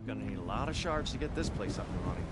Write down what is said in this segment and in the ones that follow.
Gonna need a lot of shards to get this place up and running.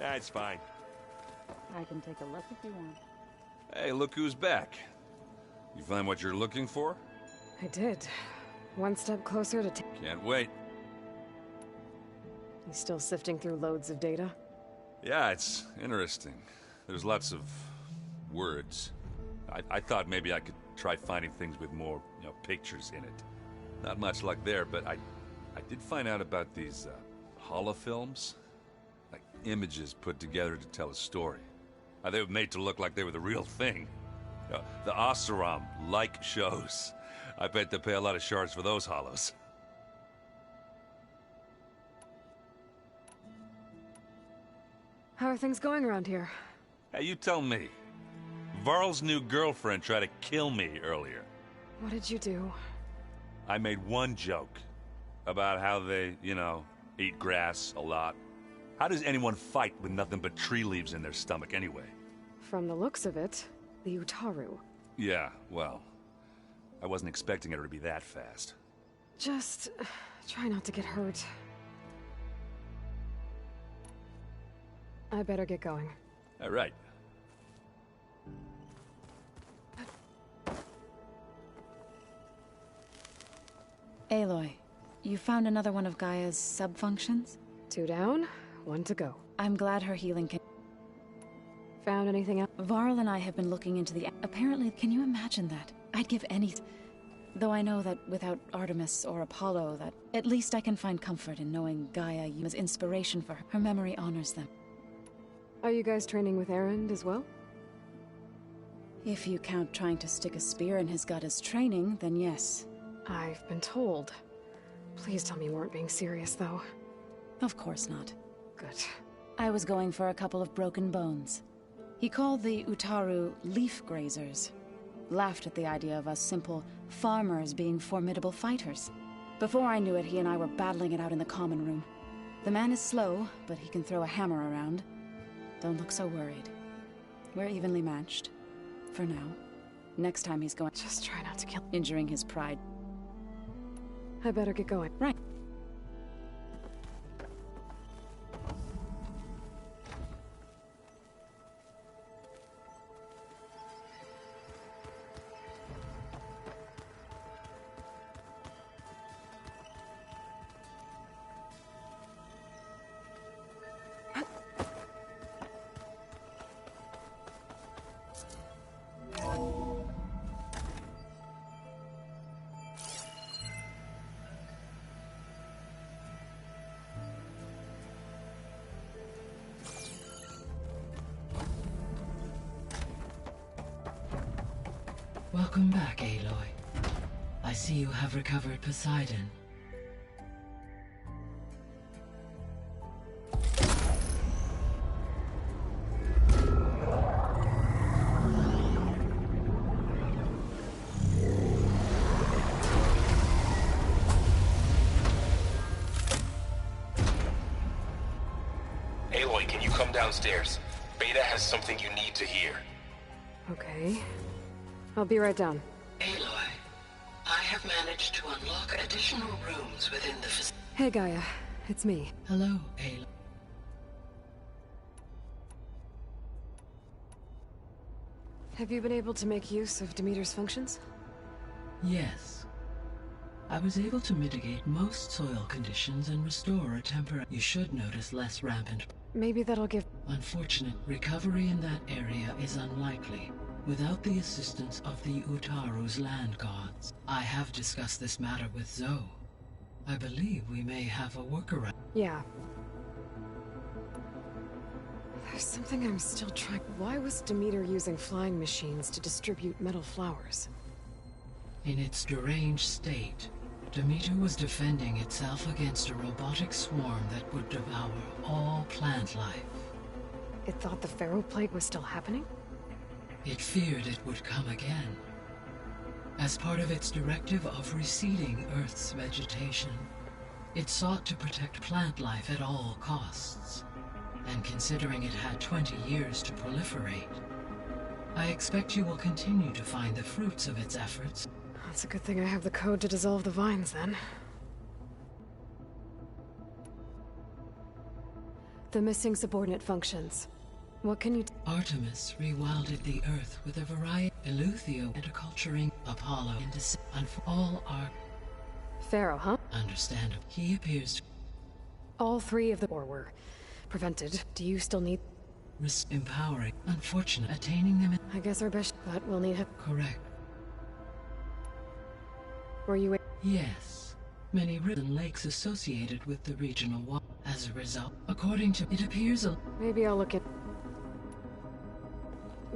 That's fine. I can take a look if you want. Hey, look who's back. You find what you're looking for? I did. One step closer to Can't wait. You still sifting through loads of data? Yeah, it's interesting. There's lots of words. I thought maybe I could try finding things with more, pictures in it. Not much luck there, but I did find out about these holofilms. Like images put together to tell a story. They were made to look like they were the real thing. The Oseram like shows. I bet they pay a lot of shards for those hollows. How are things going around here? Hey, you tell me. Varl's new girlfriend tried to kill me earlier. What did you do? I made one joke about how they, eat grass a lot. How does anyone fight with nothing but tree leaves in their stomach anyway? From the looks of it, the Utaru. Yeah, well, I wasn't expecting her to be that fast. Just try not to get hurt. I better get going. All right. Aloy, you found another one of Gaia's sub-functions? 2 down, 1 to go. I'm glad her healing can... Found anything else? Varl and I have been looking into the... Apparently, can you imagine that? I'd give anything. Though I know that without Artemis or Apollo, that at least I can find comfort in knowing Gaia used inspiration for her. Her memory honors them. Are you guys training with Erend as well? If you count trying to stick a spear in his gut as training, then yes. I've been told. Please tell me you weren't being serious, though. Of course not. Good. I was going for a couple of broken bones. He called the Utaru leaf grazers. Laughed at the idea of us simple farmers being formidable fighters. Before I knew it, he and I were battling it out in the common room. The man is slow, but he can throw a hammer around. Don't look so worried. We're evenly matched. For now. Next time he's going... Just try not to kill... Injuring his pride. I better get going. Right. Welcome back, Aloy. I see you have recovered Poseidon. Aloy, can you come downstairs? Beta has something you need to hear. Okay. I'll be right down. Aloy, I have managed to unlock additional rooms within the facility. Hey, Gaia. It's me. Hello, Aloy. Have you been able to make use of Demeter's functions? Yes. I was able to mitigate most soil conditions and restore a temporary... You should notice less rampant... Maybe that'll give... Unfortunate recovery in that area is unlikely. Without the assistance of the Utaru's land gods. I have discussed this matter with Zoe. I believe we may have a workaround. Yeah. There's something I'm still trying... Why was Demeter using flying machines to distribute metal flowers? In its deranged state, Demeter was defending itself against a robotic swarm that would devour all plant life. It thought the Pharaoh Plague was still happening? It feared it would come again. As part of its directive of receding Earth's vegetation, it sought to protect plant life at all costs. And considering it had 20 years to proliferate, I expect you will continue to find the fruits of its efforts. It's a good thing I have the code to dissolve the vines, then. The missing subordinate functions. What can you... Artemis rewilded the Earth with a variety of Eleuther and acculturating Apollo and for all are... Pharaoh, huh? Understandable. He appears to... All three of the... or were prevented. Do you still need... empowering. Unfortunate. Attaining them... I guess our best... But we'll need... Correct. Were you... Yes. Many rivers and lakes associated with the regional water. As a result, according to... It appears a... Maybe I'll look at...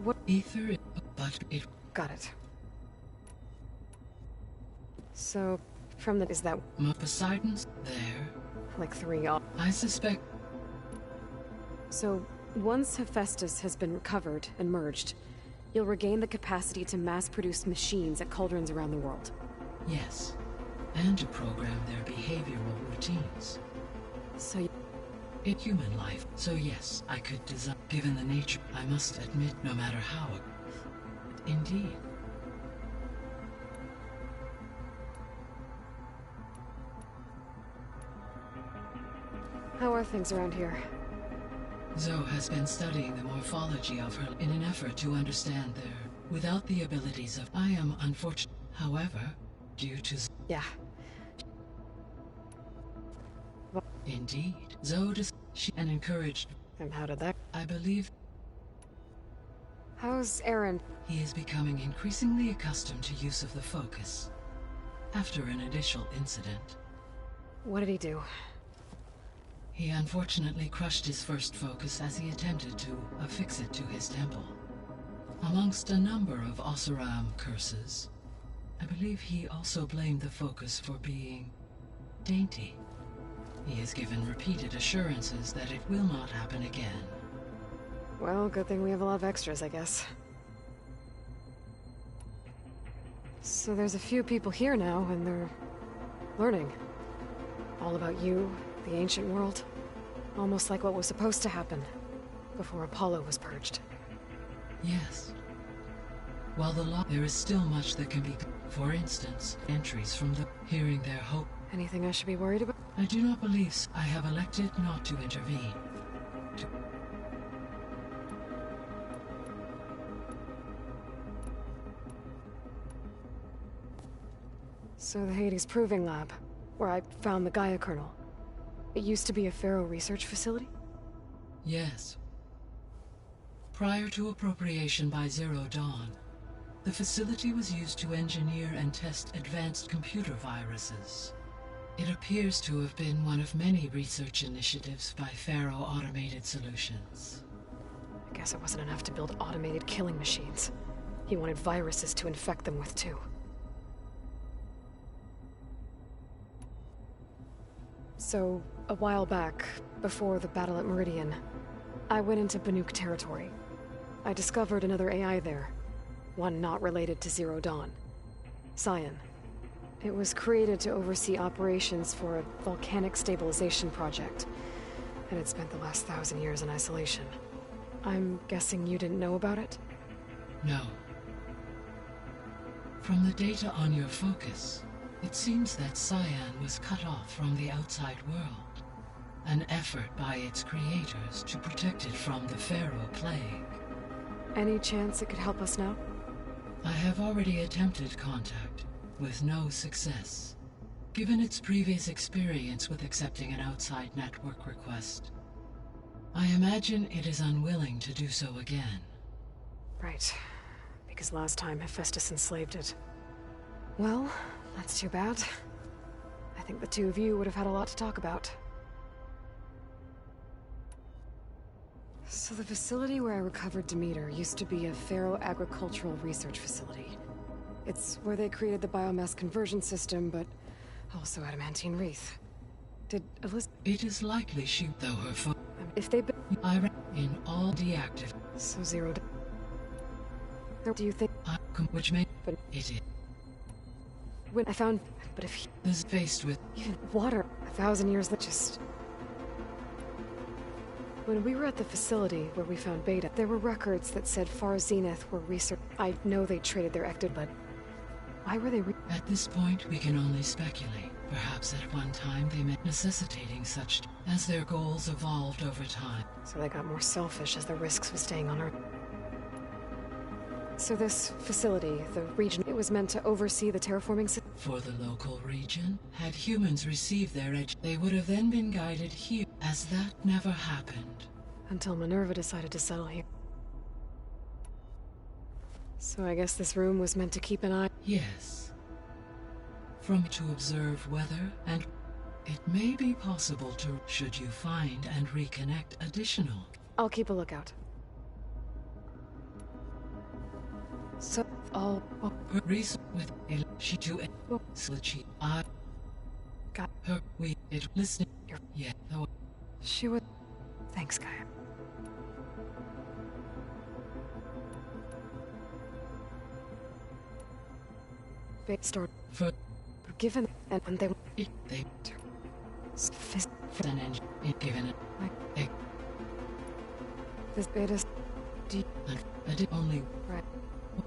What? Ether, but it... Got it. So, from the... Is that... Poseidon's there. Like 3 off? I suspect... So, once Hephaestus has been recovered and merged, you'll regain the capacity to mass-produce machines at cauldrons around the world. Yes. And to program their behavioral routines. So In human life, so yes, I could design. Given the nature, I must admit, no matter how... Indeed. How are things around here? Zoe has been studying the morphology of her in an effort to understand their... Without the abilities of... I am unfortunate. However, due to... Yeah. Indeed. Zoe she and encouraged... And how did that... I believe... How's Aaron? He is becoming increasingly accustomed to use of the focus. After an initial incident, What did he do? he unfortunately crushed his first focus as he attempted to affix it to his temple. Amongst a number of Oseram curses, I believe he also blamed the focus for being dainty. He has given repeated assurances that it will not happen again. Well, good thing we have a lot of extras, I guess. So there's a few people here now, and they're learning. All about you, the ancient world. Almost like what was supposed to happen before Apollo was purged. Yes. While the law, there is still much that can be. For instance, entries from the hearing their hope. Anything I should be worried about? I do not believe so. I have elected not to intervene. So the Hades Proving Lab, where I found the Gaia kernel. It used to be a Pharaoh research facility? Yes. Prior to appropriation by Zero Dawn, the facility was used to engineer and test advanced computer viruses. It appears to have been one of many research initiatives by Pharaoh Automated Solutions. I guess it wasn't enough to build automated killing machines. He wanted viruses to infect them with, too. So, a while back, before the battle at Meridian, I went into Banuk territory. I discovered another AI there. One not related to Zero Dawn. Cyan. It was created to oversee operations for a volcanic stabilization project, and it spent the last 1,000 years in isolation. I'm guessing you didn't know about it? No. From the data on your focus, it seems that Cyan was cut off from the outside world. An effort by its creators to protect it from the Pharaoh plague. Any chance it could help us now? I have already attempted contact, with no success. Given its previous experience with accepting an outside network request, I imagine it is unwilling to do so again. Right. Because last time Hephaestus enslaved it. Well, that's too bad. I think the two of you would have had a lot to talk about. So the facility where I recovered Demeter used to be a Pharaoh agricultural research facility. It's where they created the biomass conversion system, but also adamantine wreath. Did Elizabeth... It is likely she, though her focus, If they... in all deactive, So Zero... Do you think... which may, But... it is. When I found... But if he... Is faced with, Even water, 1,000 years later, just... When we were at the facility where we found Beta, there were records that said Far Zenith were research... I know they traded their ectid, but... Why were they at this point we can only speculate. Perhaps at one time they meant necessitating such, as their goals evolved over time. So they got more selfish as the risks of staying on Earth. So this facility, the region, it was meant to oversee the terraforming system? For the local region, had humans received their edge, they would have then been guided here, as that never happened. Until Minerva decided to settle here. So I guess this room was meant to keep an eye... Yes. From to observe weather, and it may be possible to, should you find and reconnect additional. I'll keep a lookout. So, all... Oh, Her reason with it, she to it, so she, I, got... her, we, it, listening, You're... yeah, though, She would... Thanks, Gaia. They start... for, Given... And when they... it, they, Fist... for an engine, it given it, Like... This beta... Do you... I did only, Right.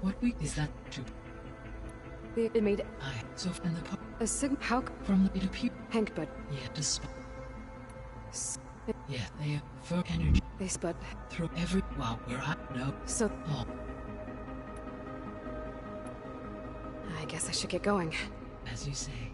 what week is that to, It made... I, so in the part, A sigma... How... from the, it appeared, Hank, but... yeah, despite, s- yeah, they have, for energy, They spud... through every, wow, where I know, So... all, I guess I should get going. as you say.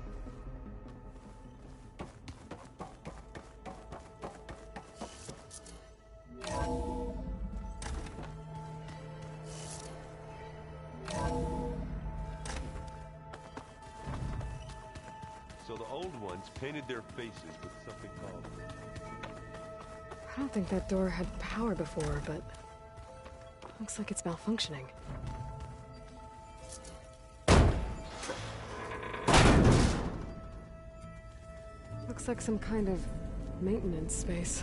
So the old ones painted their faces with something called... I don't think that door had power before, but... looks like it's malfunctioning. Looks like some kind of maintenance space.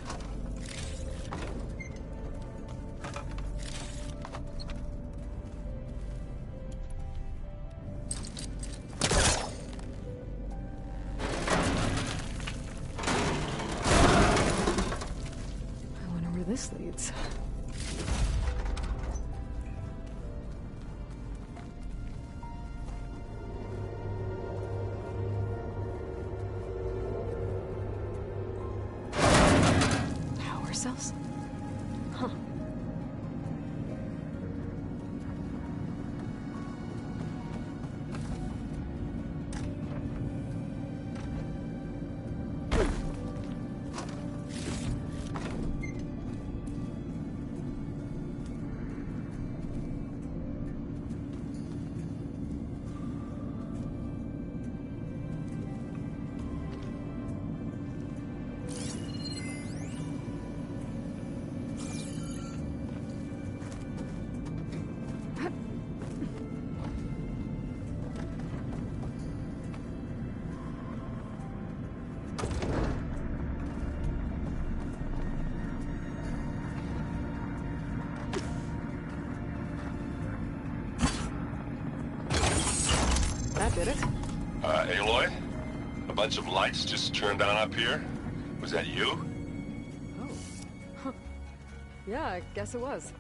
I wonder where this leads. Cells? Huh. That did it. Aloy? A bunch of lights just turned on up here? Was that you? Oh. Huh. Yeah, I guess it was.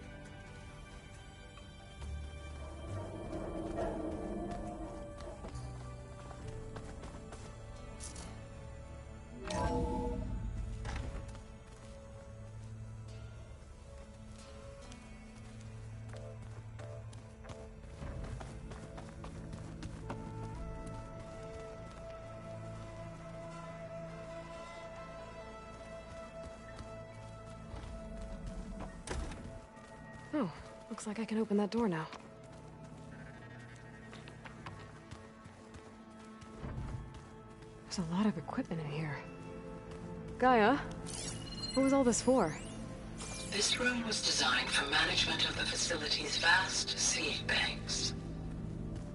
Oh, looks like I can open that door now. There's a lot of equipment in here. Gaia, what was all this for? This room was designed for management of the facility's vast seed banks.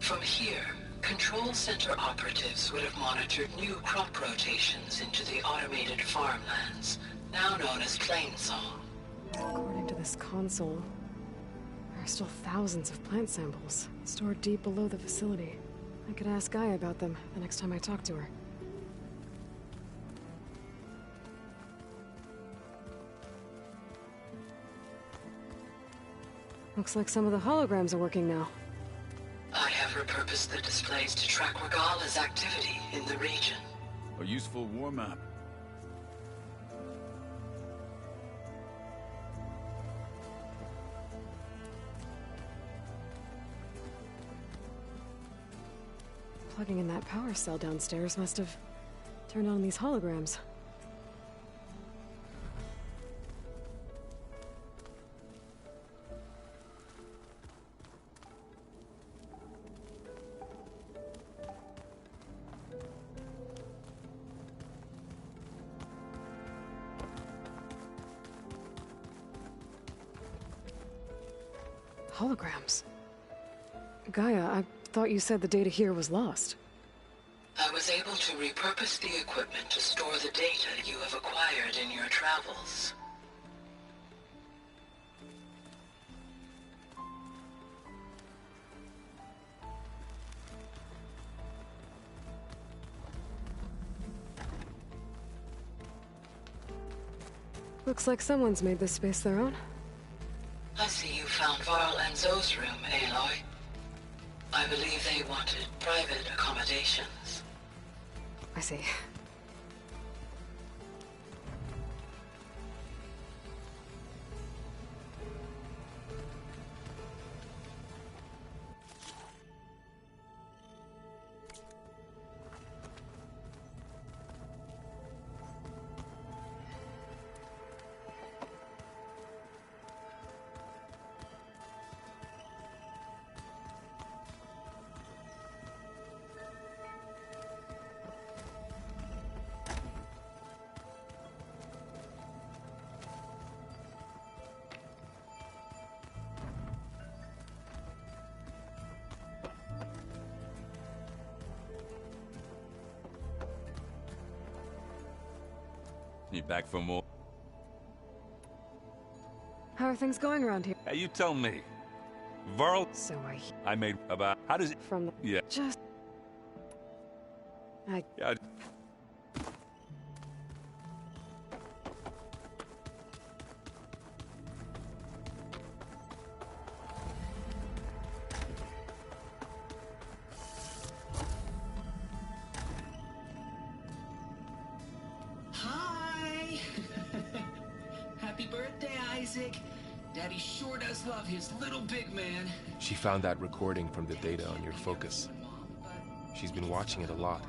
From here, control center operatives would have monitored new crop rotations into the automated farmlands, now known as Plainsong. According to this console, there are still thousands of plant samples stored deep below the facility. I could ask Gaia about them the next time I talk to her. Looks like some of the holograms are working now. I have repurposed the displays to track Regala's activity in the region. A useful war map. Plugging in that power cell downstairs must have turned on these holograms. Holograms. Gaia, I thought you said the data here was lost. I was able to repurpose the equipment to store the data you have acquired in your travels. Looks like someone's made this space their own. I see you found Varl and Zoe's room, Aloy. I believe they wanted private accommodations. I see. You back for more? How are things going around here? Hey, you tell me. Varl, So I made about... How does it... from the... Yeah. Just... Yeah. Hi! Happy birthday, Isaac. Daddy sure does love his little big man. She found that recording from the data on your focus. She's been watching it a lot.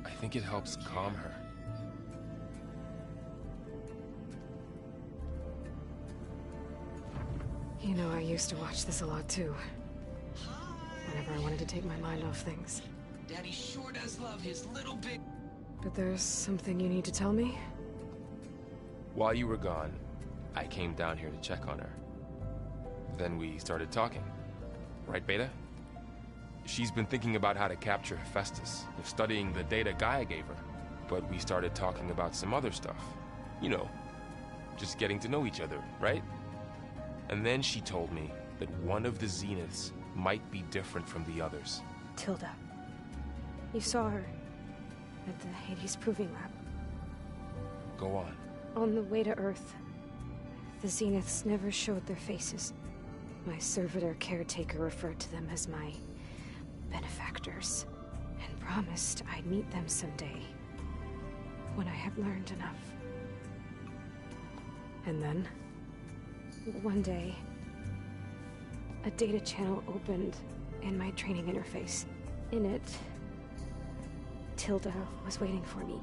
I think it helps calm her. You know, I used to watch this a lot too. Whenever I wanted to take my mind off things. Daddy sure does love his little big... But there's something you need to tell me? While you were gone, I came down here to check on her. Then we started talking. Right, Beta? She's been thinking about how to capture Hephaestus, studying the data Gaia gave her. But we started talking about some other stuff. You know, just getting to know each other, right? And then she told me that one of the Zeniths might be different from the others. Tilda. You saw her at the Hades Proving Lab. Go on. On the way to Earth, the Zeniths never showed their faces. My servitor caretaker referred to them as my benefactors, and promised I'd meet them someday, when I had learned enough. And then, one day, a data channel opened in my training interface. In it, Tilda was waiting for me,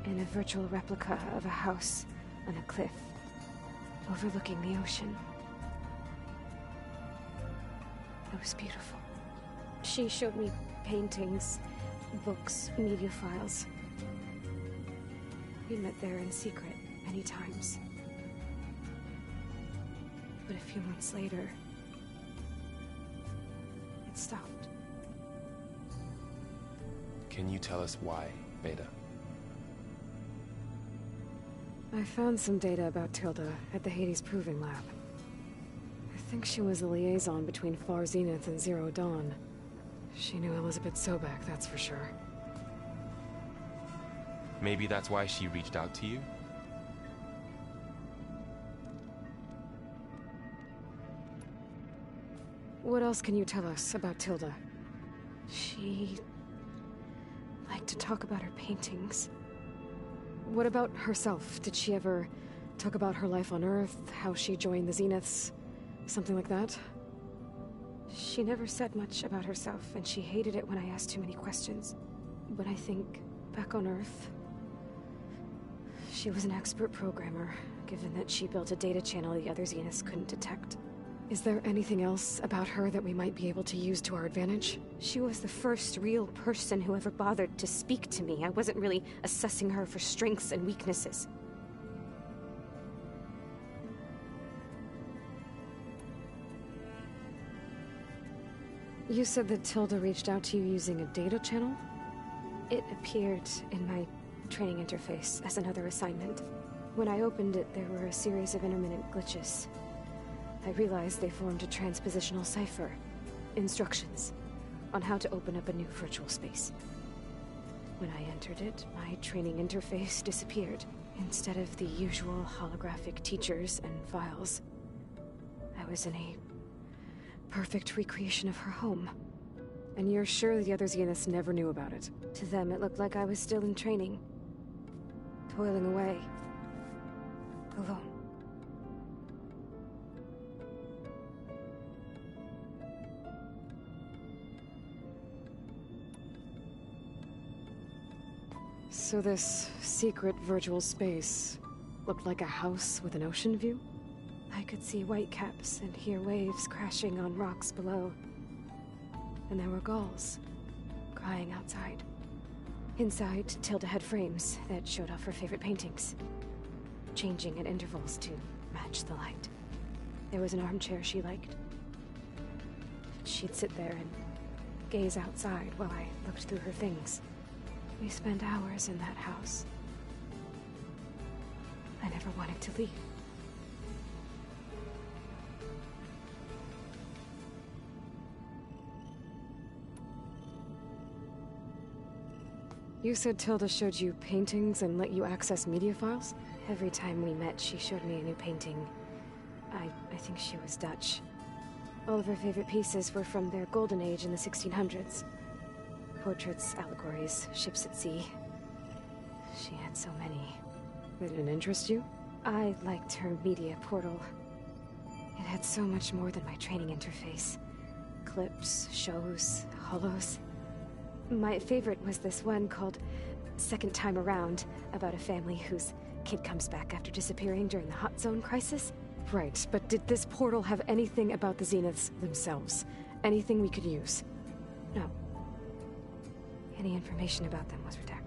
in a virtual replica of a house on a cliff, overlooking the ocean. It was beautiful. She showed me paintings, books, media files. We met there in secret many times. But a few months later, it stopped. Can you tell us why, Beta? I found some data about Tilda at the Hades Proving Lab. I think she was a liaison between Far Zenith and Zero Dawn. She knew Elizabeth Sobek, that's for sure. Maybe that's why she reached out to you? What else can you tell us about Tilda? She liked to talk about her paintings. What about herself? Did she ever talk about her life on Earth, how she joined the Zeniths, something like that? She never said much about herself, and she hated it when I asked too many questions. But I think, back on Earth, she was an expert programmer, given that she built a data channel the other Zeniths couldn't detect. Is there anything else about her that we might be able to use to our advantage? She was the first real person who ever bothered to speak to me. I wasn't really assessing her for strengths and weaknesses. You said that Tilda reached out to you using a data channel? It appeared in my training interface as another assignment. When I opened it, there were a series of intermittent glitches. I realized they formed a transpositional cipher. Instructions on how to open up a new virtual space. When I entered it, my training interface disappeared. Instead of the usual holographic teachers and files, I was in a perfect recreation of her home. And you're sure the other Zeniths never knew about it? To them, it looked like I was still in training. Toiling away. Alone. So this secret virtual space looked like a house with an ocean view? I could see whitecaps and hear waves crashing on rocks below. And there were gulls crying outside. Inside, Tilda had frames that showed off her favorite paintings, changing at intervals to match the light. There was an armchair she liked. She'd sit there and gaze outside while I looked through her things. We spent hours in that house, I never wanted to leave. You said Tilda showed you paintings and let you access media files? Every time we met, she showed me a new painting. I think she was Dutch. All of her favorite pieces were from their golden age in the 1600s. Portraits, allegories, ships at sea. She had so many. They didn't interest you? I liked her media portal. It had so much more than my training interface. Clips, shows, holos. My favorite was this one called Second Time Around, about a family whose kid comes back after disappearing during the Hot Zone crisis. Right, but did this portal have anything about the Zeniths themselves? Anything we could use? No. Any information about them was redacted.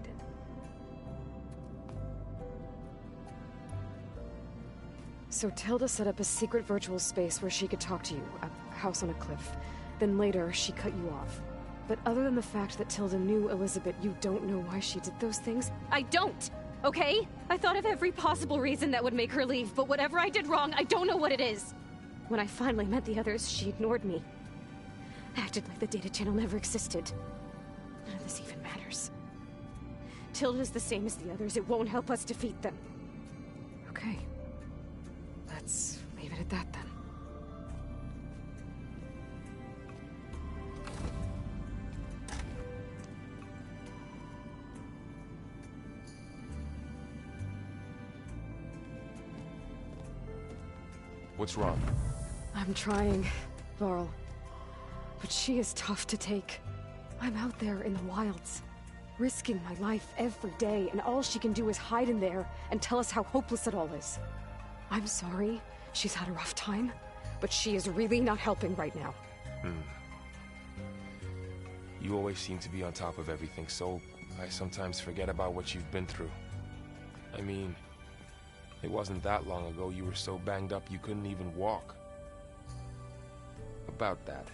So Tilda set up a secret virtual space where she could talk to you, a house on a cliff. Then later, she cut you off. But other than the fact that Tilda knew Elizabeth, you don't know why she did those things? I don't! Okay? I thought of every possible reason that would make her leave, but whatever I did wrong, I don't know what it is. When I finally met the others, she ignored me. Acted like the data channel never existed. None of this even matters. Tilda's the same as the others. It won't help us defeat them. Okay. Let's leave it at that then. What's wrong? I'm trying, Varl. But she is tough to take. I'm out there in the wilds, risking my life every day, and all she can do is hide in there and tell us how hopeless it all is. I'm sorry, she's had a rough time, but she is really not helping right now. You always seem to be on top of everything, so I sometimes forget about what you've been through. I mean, it wasn't that long ago you were so banged up you couldn't even walk. About that.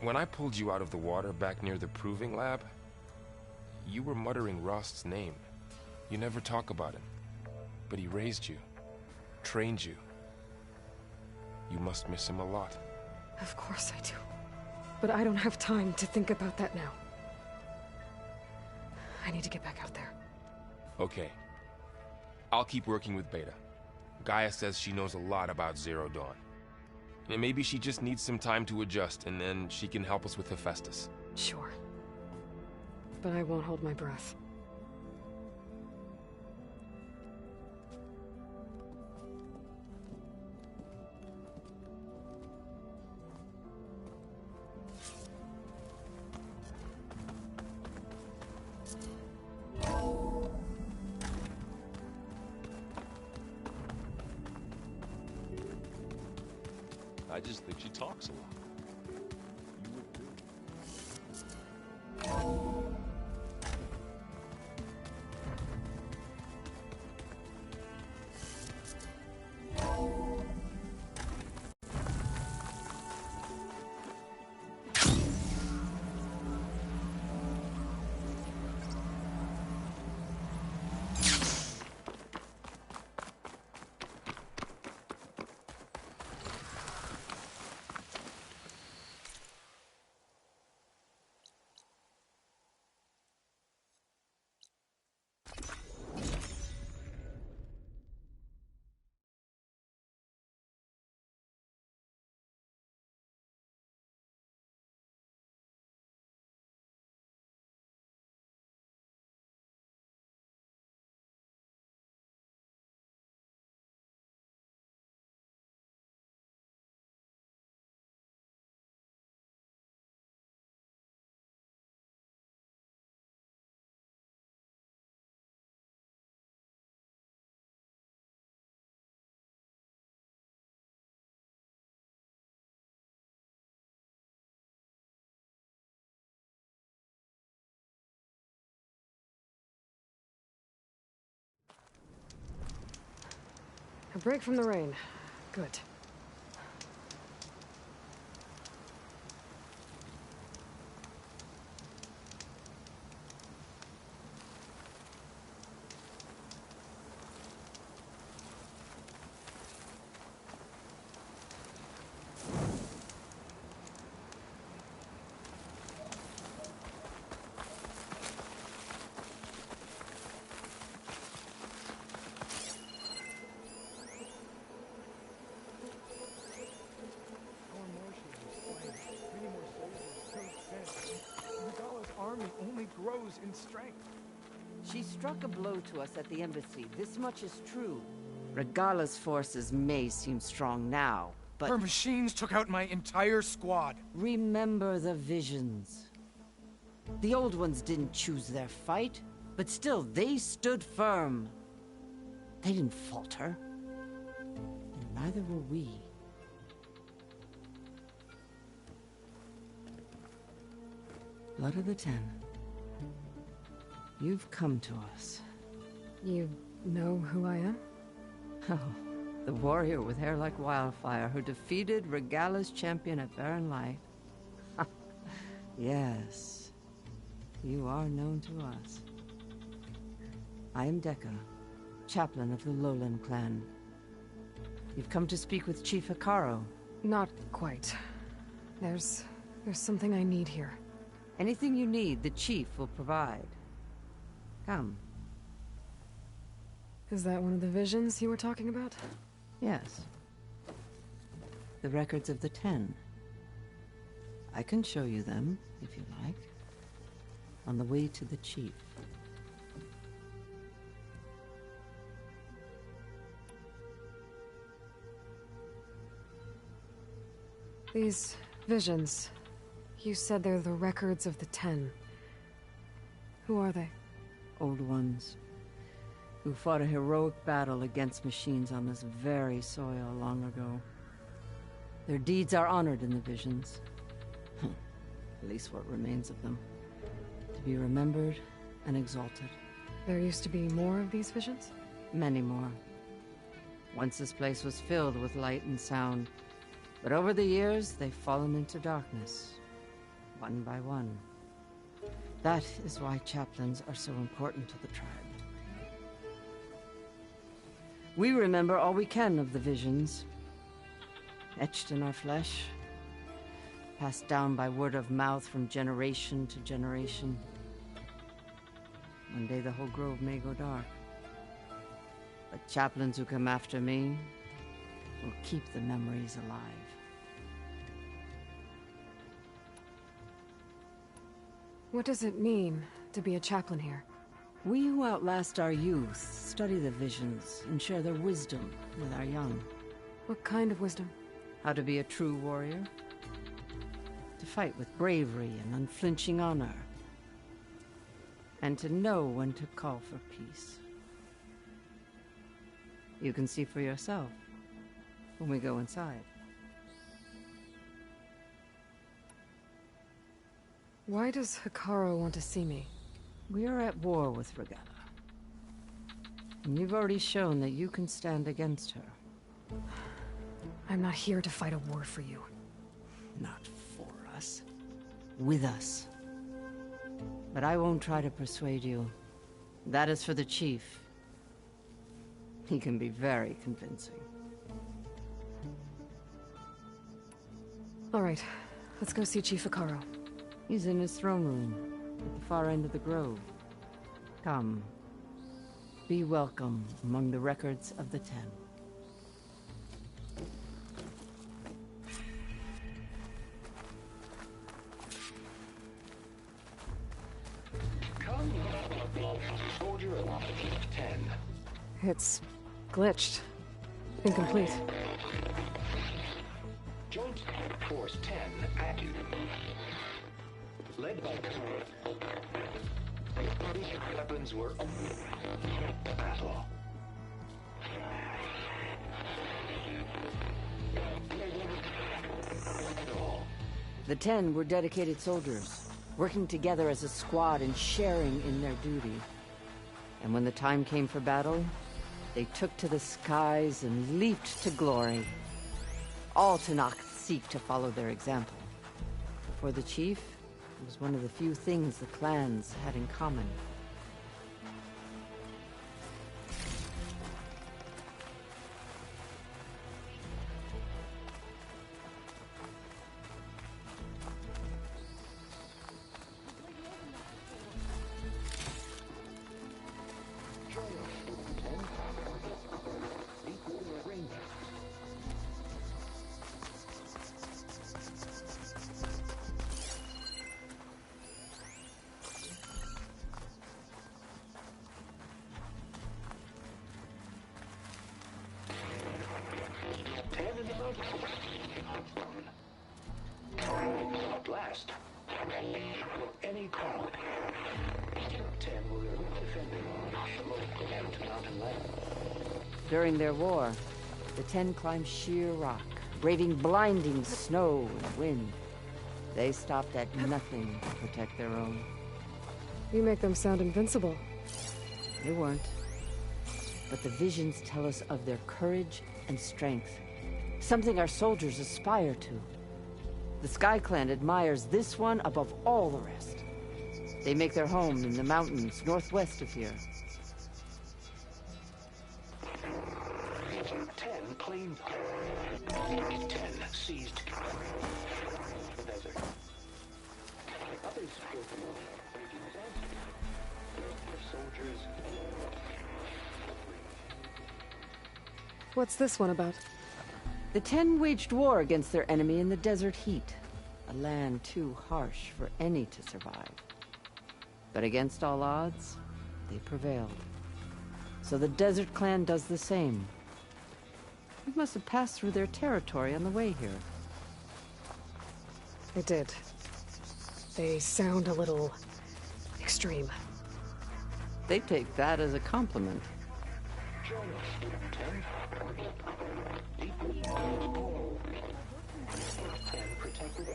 When I pulled you out of the water back near the proving lab, you were muttering Rost's name. You never talk about him. But he raised you, trained you. You must miss him a lot. Of course I do. But I don't have time to think about that now. I need to get back out there. Okay. I'll keep working with Beta. Gaia says she knows a lot about Zero Dawn. And maybe she just needs some time to adjust, and then she can help us with Hephaestus. Sure. But I won't hold my breath. I just think she talks a lot. You would too. A break from the rain. Good. army only grows in strength. She struck a blow to us at the embassy. This much is true. Regala's forces may seem strong now, but... Her machines took out my entire squad. Remember the visions. The old ones didn't choose their fight, but still, they stood firm. They didn't falter. And neither will we. Blood of the Ten. You've come to us. You know who I am? Oh, the warrior with hair like wildfire who defeated Regala's champion at Barren Light. Yes, you are known to us. I am Dekka, chaplain of the Lowland clan. You've come to speak with Chief Hikaru. Not quite. There's something I need here. Anything you need, the chief will provide. Come. Is that one of the visions you were talking about? Yes. The records of the 10. I can show you them, if you like. On the way to the chief. These visions, you said they're the records of the 10. Who are they? Old ones, who fought a heroic battle against machines on this very soil long ago. Their deeds are honored in the visions. At least what remains of them. To be remembered and exalted. There used to be more of these visions? Many more. Once this place was filled with light and sound. But over the years, they've fallen into darkness. One by one. That is why chaplains are so important to the tribe. We remember all we can of the visions. Etched in our flesh. Passed down by word of mouth from generation to generation. One day the whole grove may go dark. But chaplains who come after me will keep the memories alive. What does it mean to be a chaplain here? We who outlast our youth study the visions and share their wisdom with our young. What kind of wisdom? How to be a true warrior. To fight with bravery and unflinching honor. And to know when to call for peace. You can see for yourself when we go inside. Why does Hikaru want to see me? We are at war with Regala. And you've already shown that you can stand against her. I'm not here to fight a war for you. Not for us. With us. But I won't try to persuade you. That is for the chief. He can be very convincing. All right, let's go see Chief Hikaru. He's in his throne room, at the far end of the grove. Come. Be welcome among the records of the 10. Come, soldier of 10. It's glitched. Incomplete. Joint Force 10 active. Led by weapons were battle. The 10 were dedicated soldiers, working together as a squad and sharing in their duty. And when the time came for battle, they took to the skies and leaped to glory. All Tanakh seek to follow their example. For the chief, it was one of the few things the clans had in common. any call. 10 will be defending the local and mountain land. During their war, the 10 climbed sheer rock, braving blinding snow and wind. They stopped at nothing to protect their own. You make them sound invincible. They weren't. But the visions tell us of their courage and strength, something our soldiers aspire to. The Sky Clan admires this one above all the rest. They make their home in the mountains northwest of here. 10 claimed. 10 seized the desert. Others go through raging disaster. The soldiers. What's this one about? The 10 waged war against their enemy in the desert heat, a land too harsh for any to survive. But against all odds, they prevailed. So the Desert Clan does the same. We must have passed through their territory on the way here. It did. They sound a little extreme. They take that as a compliment. Join us, 10. Deeply and protected.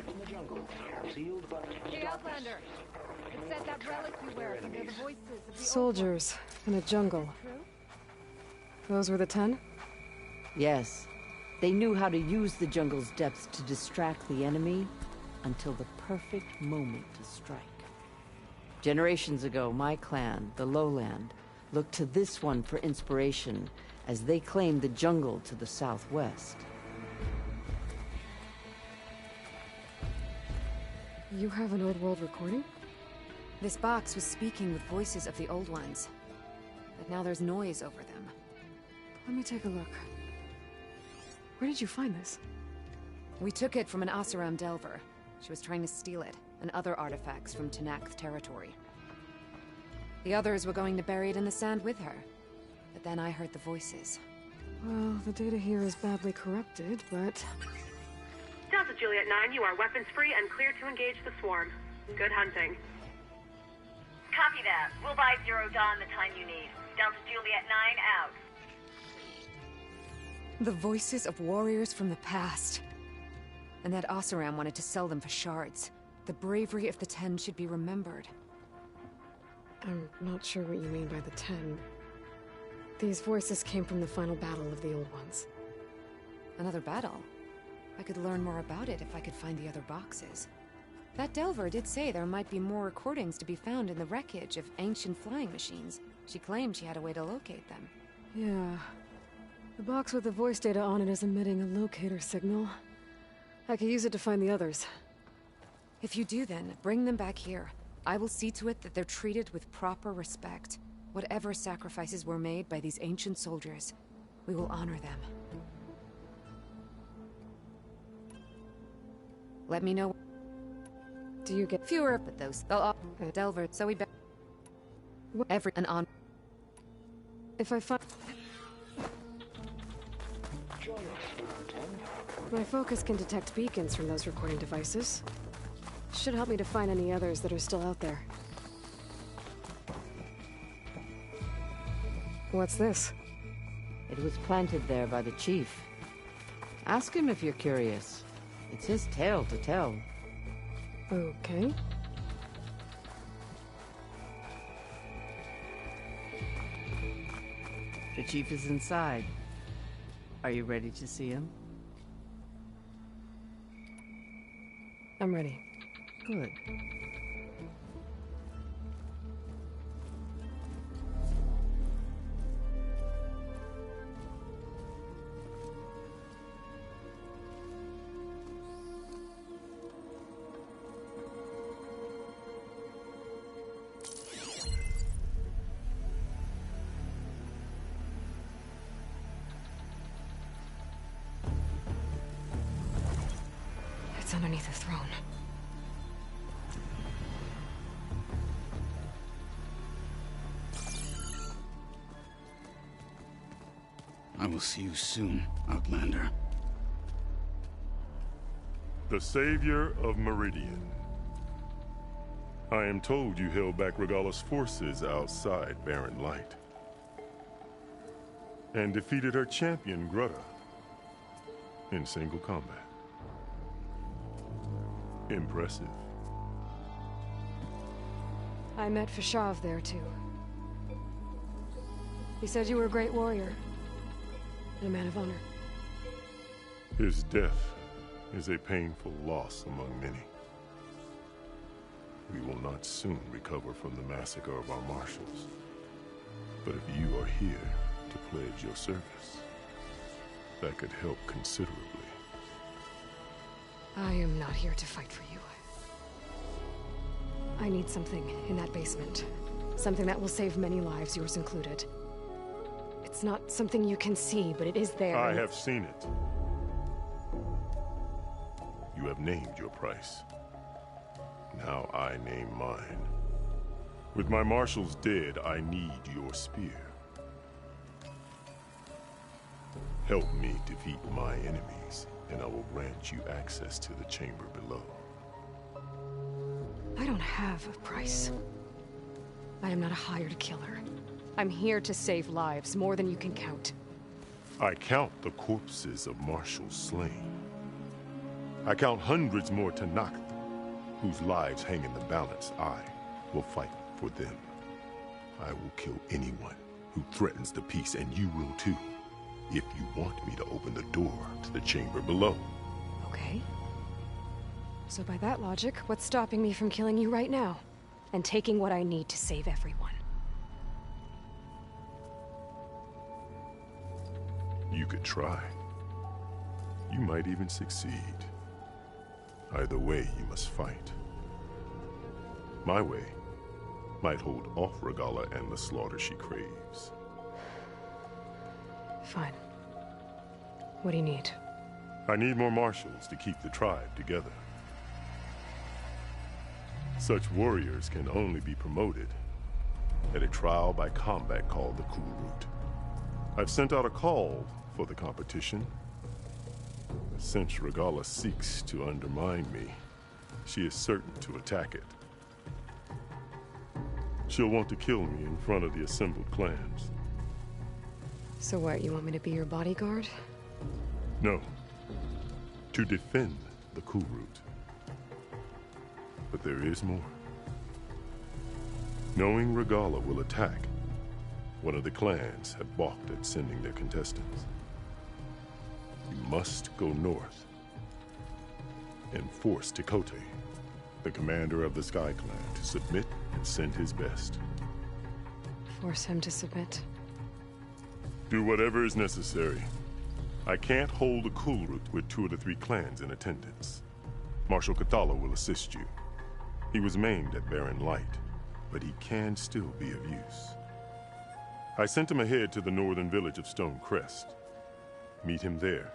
In the jungle, sealed by Hey, Outlander! It said that relic you wear from the voices of the Soldiers in a jungle. Those were the 10? Yes. They knew how to use the jungle's depths to distract the enemy until the perfect moment to strike. Generations ago, my clan, the Lowland, looked to this one for inspiration as they claimed the jungle to the southwest. You have an old world recording? This box was speaking with voices of the old ones. But now there's noise over them. Let me take a look. Where did you find this? We took it from an Oseram Delver. She was trying to steal it, and other artifacts from Tenakth territory. The others were going to bury it in the sand with her. But then I heard the voices. Well, the data here is badly corrupted, but... Delta Juliet 9, you are weapons-free and clear to engage the swarm. Good hunting. Copy that. We'll buy Zero Dawn the time you need. Delta Juliet 9 out. The voices of warriors from the past. And that Oseram wanted to sell them for shards. The bravery of the 10 should be remembered. I'm not sure what you mean by the 10. These voices came from the final battle of the old ones. Another battle? I could learn more about it if I could find the other boxes. That Delver did say there might be more recordings to be found in the wreckage of ancient flying machines. She claimed she had a way to locate them. Yeah. The box with the voice data on it is emitting a locator signal. I could use it to find the others. If you do then, bring them back here. I will see to it that they're treated with proper respect. Whatever sacrifices were made by these ancient soldiers, we will honor them. Let me know. Do you get fewer, but those they'll all Delver, so we better every and on. If I find my focus can detect beacons from those recording devices. Should help me to find any others that are still out there. What's this? It was planted there by the chief. Ask him if you're curious. It's his tale to tell. Okay. The chief is inside. Are you ready to see him? I'm ready. Good. It's underneath the throne. I will see you soon, Outlander. The savior of Meridian. I am told you held back Regala's forces outside Barren Light. And defeated her champion, Grutta, in single combat. Impressive. I met Fashav there, too. He said you were a great warrior. And a man of honor. His death is a painful loss among many. We will not soon recover from the massacre of our marshals. But if you are here to pledge your service, that could help considerably. I am not here to fight for you. I need something in that basement. Something that will save many lives, yours included. It's not something you can see, but it is there. I have seen it. You have named your price. Now I name mine. With my marshals dead, I need your spear. Help me defeat my enemies, and I will grant you access to the chamber below. I don't have a price. I am not a hired killer. I'm here to save lives, more than you can count. I count the corpses of marshals slain. I count hundreds more Tanakh, whose lives hang in the balance. I will fight for them. I will kill anyone who threatens the peace, and you will too, if you want me to open the door to the chamber below. Okay. So by that logic, what's stopping me from killing you right now? And taking what I need to save everyone? You could try. You might even succeed. Either way, you must fight. My way might hold off Regala and the slaughter she craves. Fine. What do you need? I need more marshals to keep the tribe together. Such warriors can only be promoted at a trial by combat called the Cool Route. I've sent out a call for the competition. Since Regala seeks to undermine me, she is certain to attack it. She'll want to kill me in front of the assembled clans. So what, you want me to be your bodyguard? No. To defend the Cool Route. But there is more. Knowing Regala will attack, one of the clans have balked at sending their contestants. You must go north and force Tekote, the commander of the Sky Clan, to submit and send his best. Force him to submit? Do whatever is necessary. I can't hold a Cool Route with 2 of the 3 clans in attendance. Marshal Kathala will assist you. He was maimed at Barren Light, but he can still be of use. I sent him ahead to the northern village of Stone Crest. Meet him there,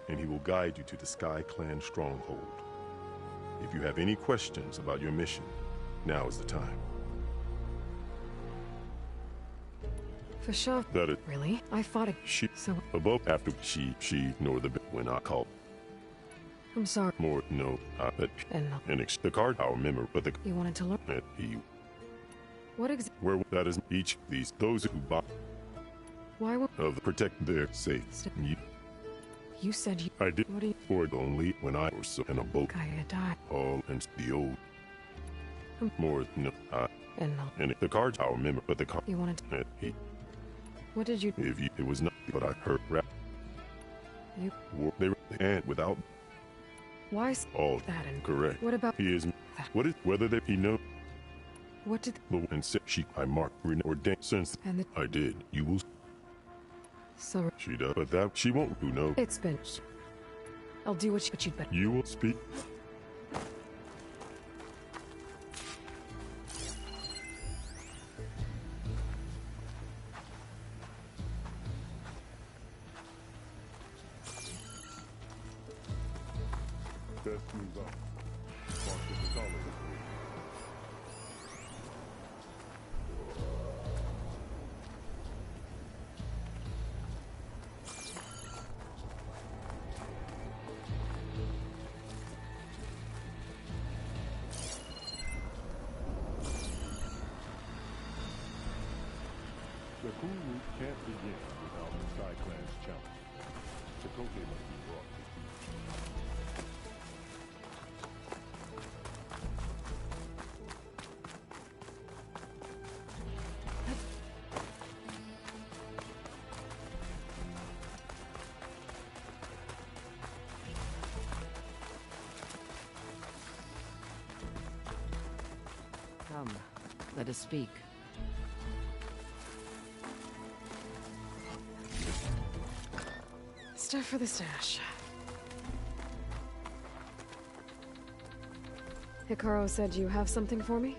and he will guide you to the Sky Clan stronghold. If you have any questions about your mission, now is the time. Fashav? That is... Really? I fought a... She... So... Above, after she, nor the... When I called... I'm sorry. More, no, but... And the card, I'll remember, but the... You wanted to learn? He... What exactly? Where that is each, those who buy... Why would... Of protect their safe. You said you... I did. What do you... For it only when I was in a boat. Gaia died. All and the old... More, no, And the cards, I'll remember, but the card... You wanted to... He... What did you... If you... It was not, but I heard rap. You... They and without... Why is all that and... Correct. What about... He is... That. What is... Whether they... He know... What did... And said she... I marked... Ordained since... And the... I did. You will... So... She does. But that... She won't... Who knows? It's been... I'll do what you'd better... You will speak... Best move up. Mark the collar. The cool route can't begin without the Sky Clan's challenge. Chakotay must be brought to Come, let us speak. Stuff for the stash. Hikaru said you have something for me?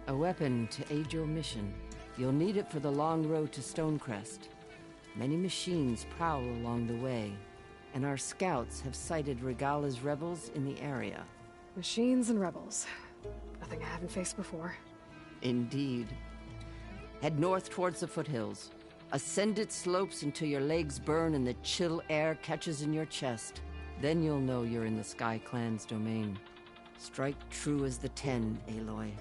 A weapon to aid your mission. You'll need it for the long road to Stonecrest. Many machines prowl along the way, and our scouts have sighted Regala's rebels in the area. Machines and rebels. Nothing I haven't faced before. Indeed. Head north towards the foothills. Ascend its slopes until your legs burn and the chill air catches in your chest. Then you'll know you're in the Sky Clan's domain. Strike true as the 10, Aloy.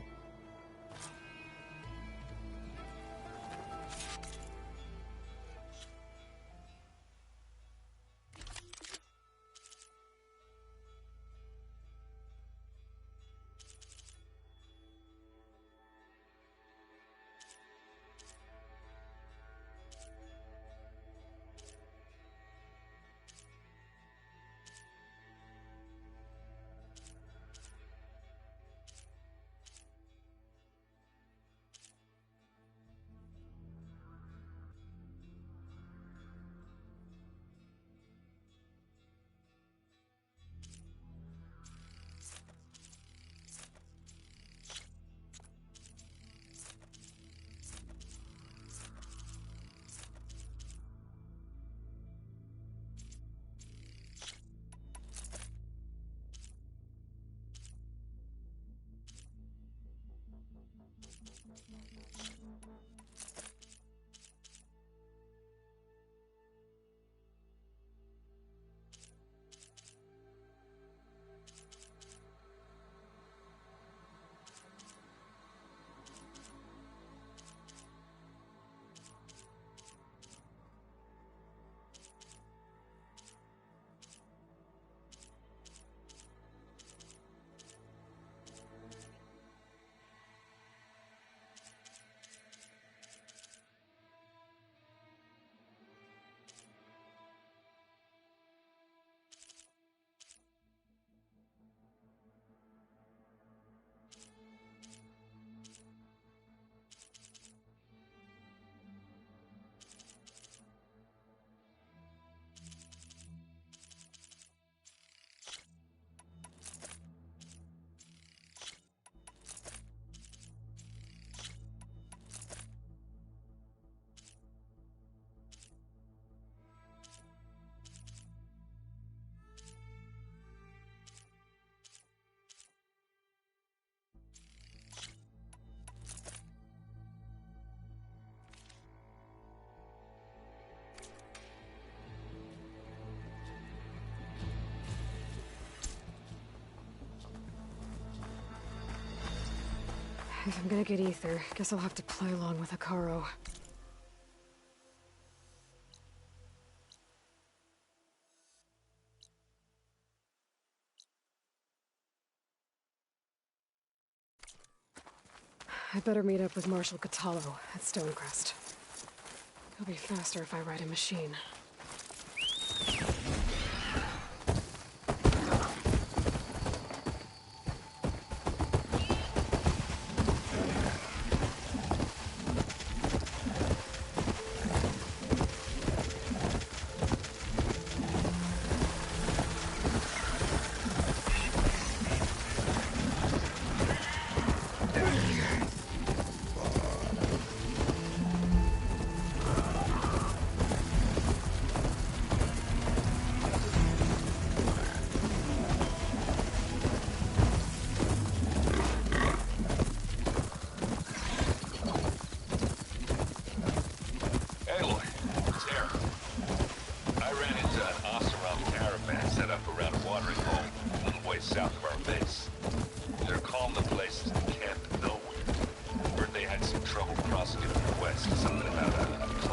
If I'm gonna get ether, guess I'll have to play along with Hikaru. I'd better meet up with Marshal Catallo at Stonecrest. It'll be faster if I ride a machine. South of our base. They're calling the place Camp Nowhere. Heard they had some trouble crossing it from the west. Something about a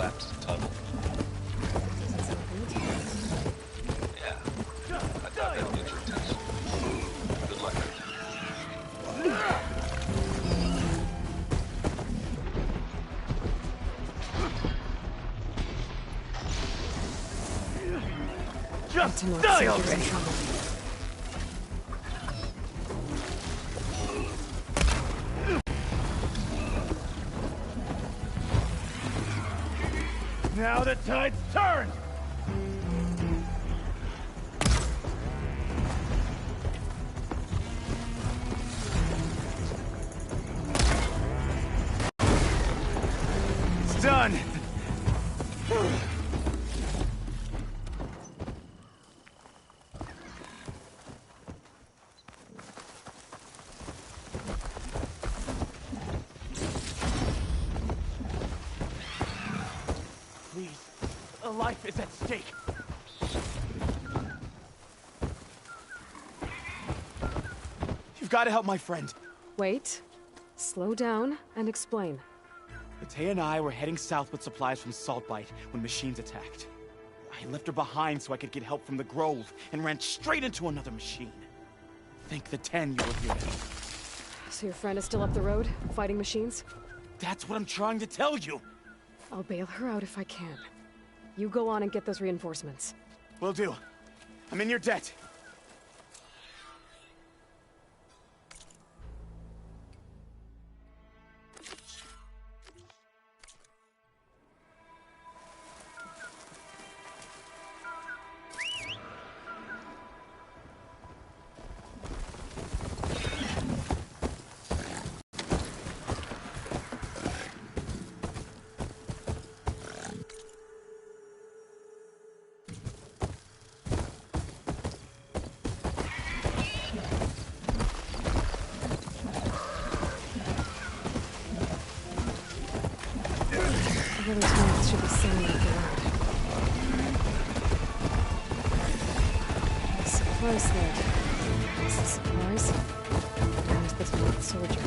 Tenok Die soldiers in already! trouble. Now the tide's turned! It's done! Please, a life is at stake. You've got to help my friend. Wait. Slow down and explain. Matei and I were heading south with supplies from Saltbite when machines attacked. I left her behind so I could get help from the Grove and ran straight into another machine. Thank the 10 you were here. So your friend is still up the road, fighting machines? That's what I'm trying to tell you. I'll bail her out if I can. You go on and get those reinforcements. Will do. I'm in your debt. The other tanks should be sailing up the road. The supplies there. Is the supplies? And the Tenok soldier.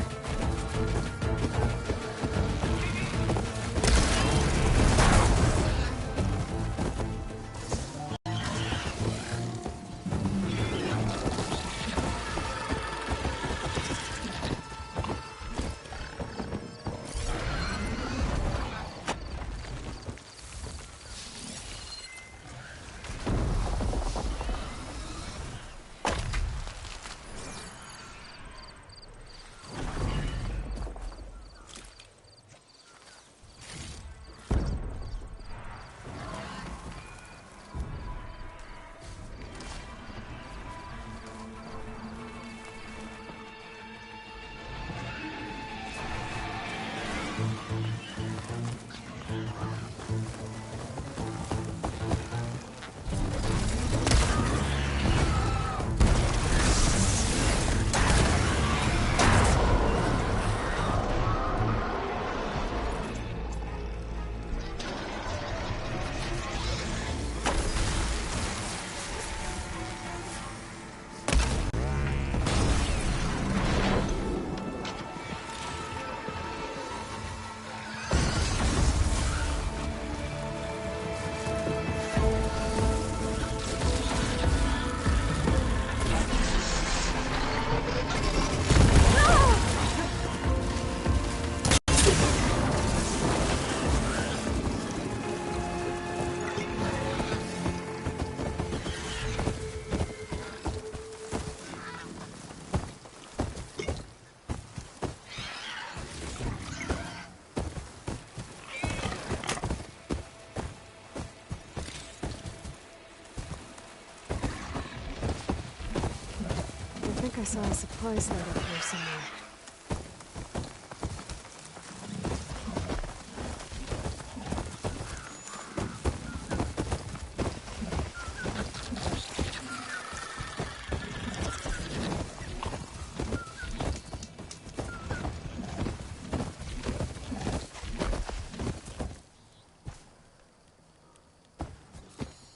I saw a supplies load up here somewhere.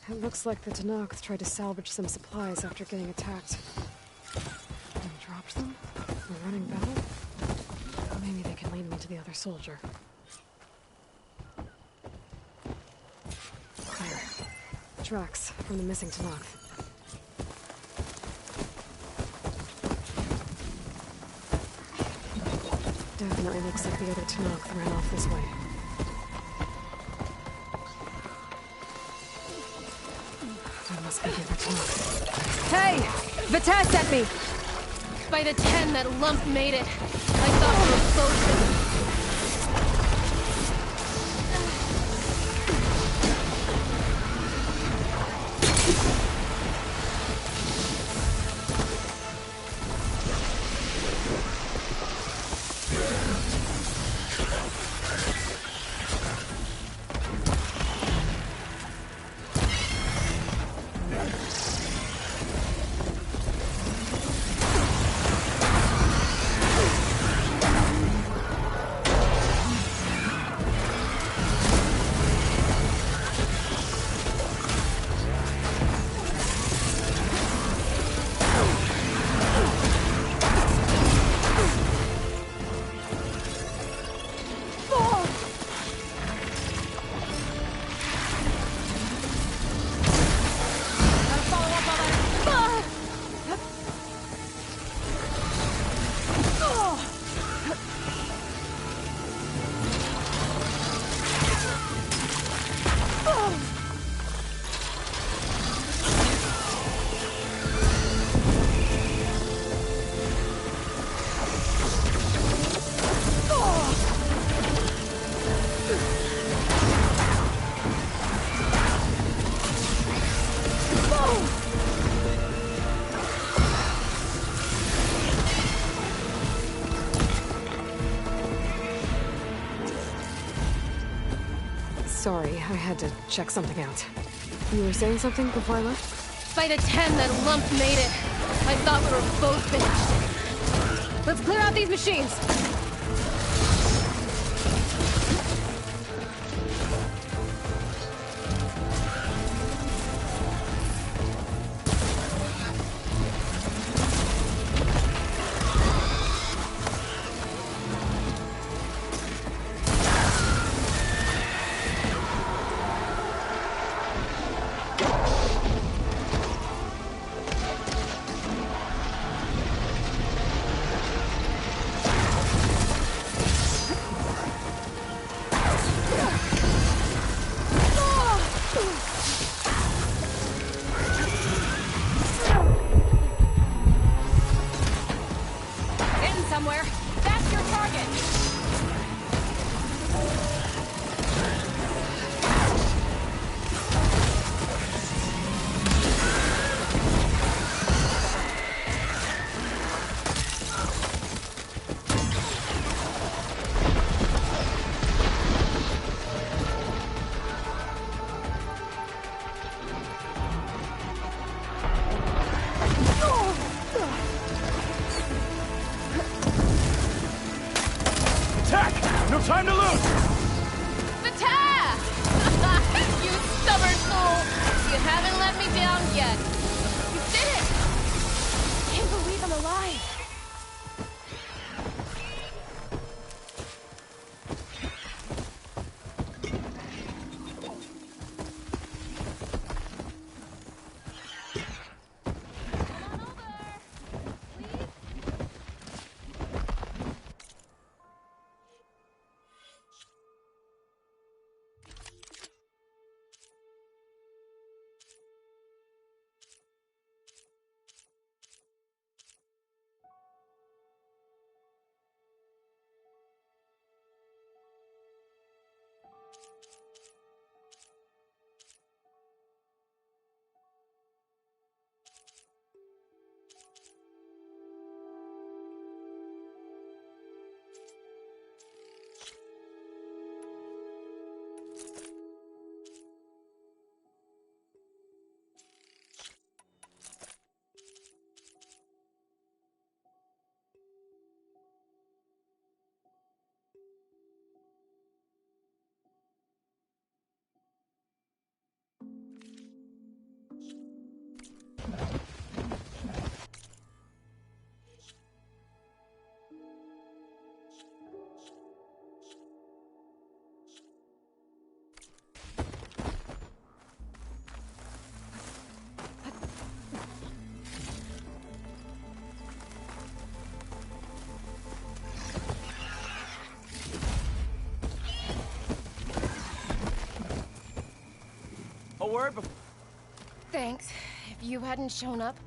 It looks like the Tenok tried to salvage some supplies after getting attacked. Dropped them? We're running battle? Maybe they can lead me to the other soldier. There. Tracks from the missing Tenok. Definitely looks like the other Tenok ran off this way. There must Hey! Vitesse sent me! By the 10, that lump made it. I thought we were both... Sorry, I had to check something out. You were saying something before I left? By the 10, that lump made it. I thought we were both finished. Let's clear out these machines! Somewhere. That's your target. No time to lose! Vita! You stubborn fool! You haven't let me down yet. You did it! I can't believe I'm alive. A word before... Thanks. you hadn't shown up.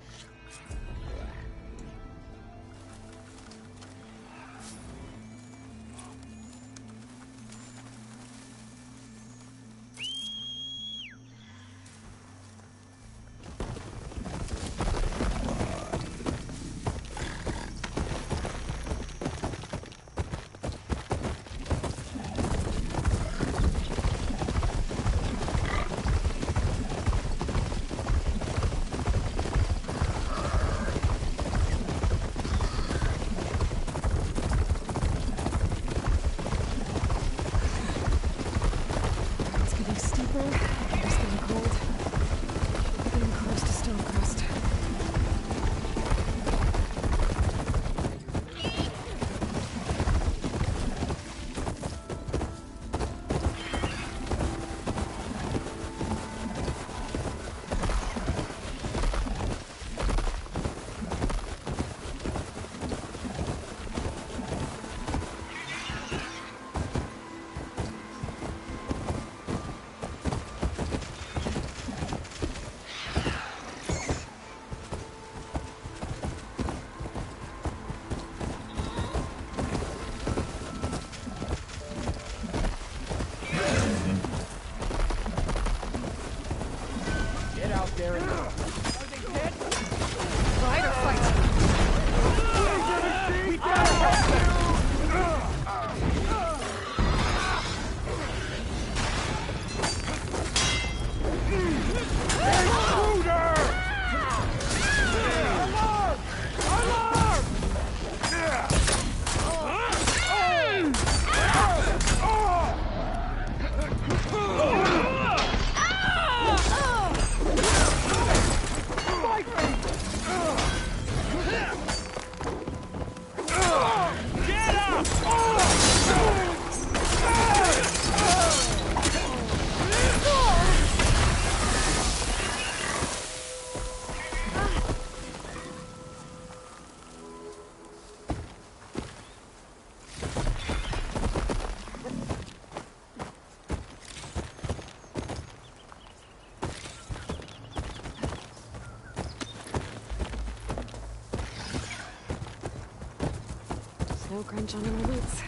No crunch on our boots.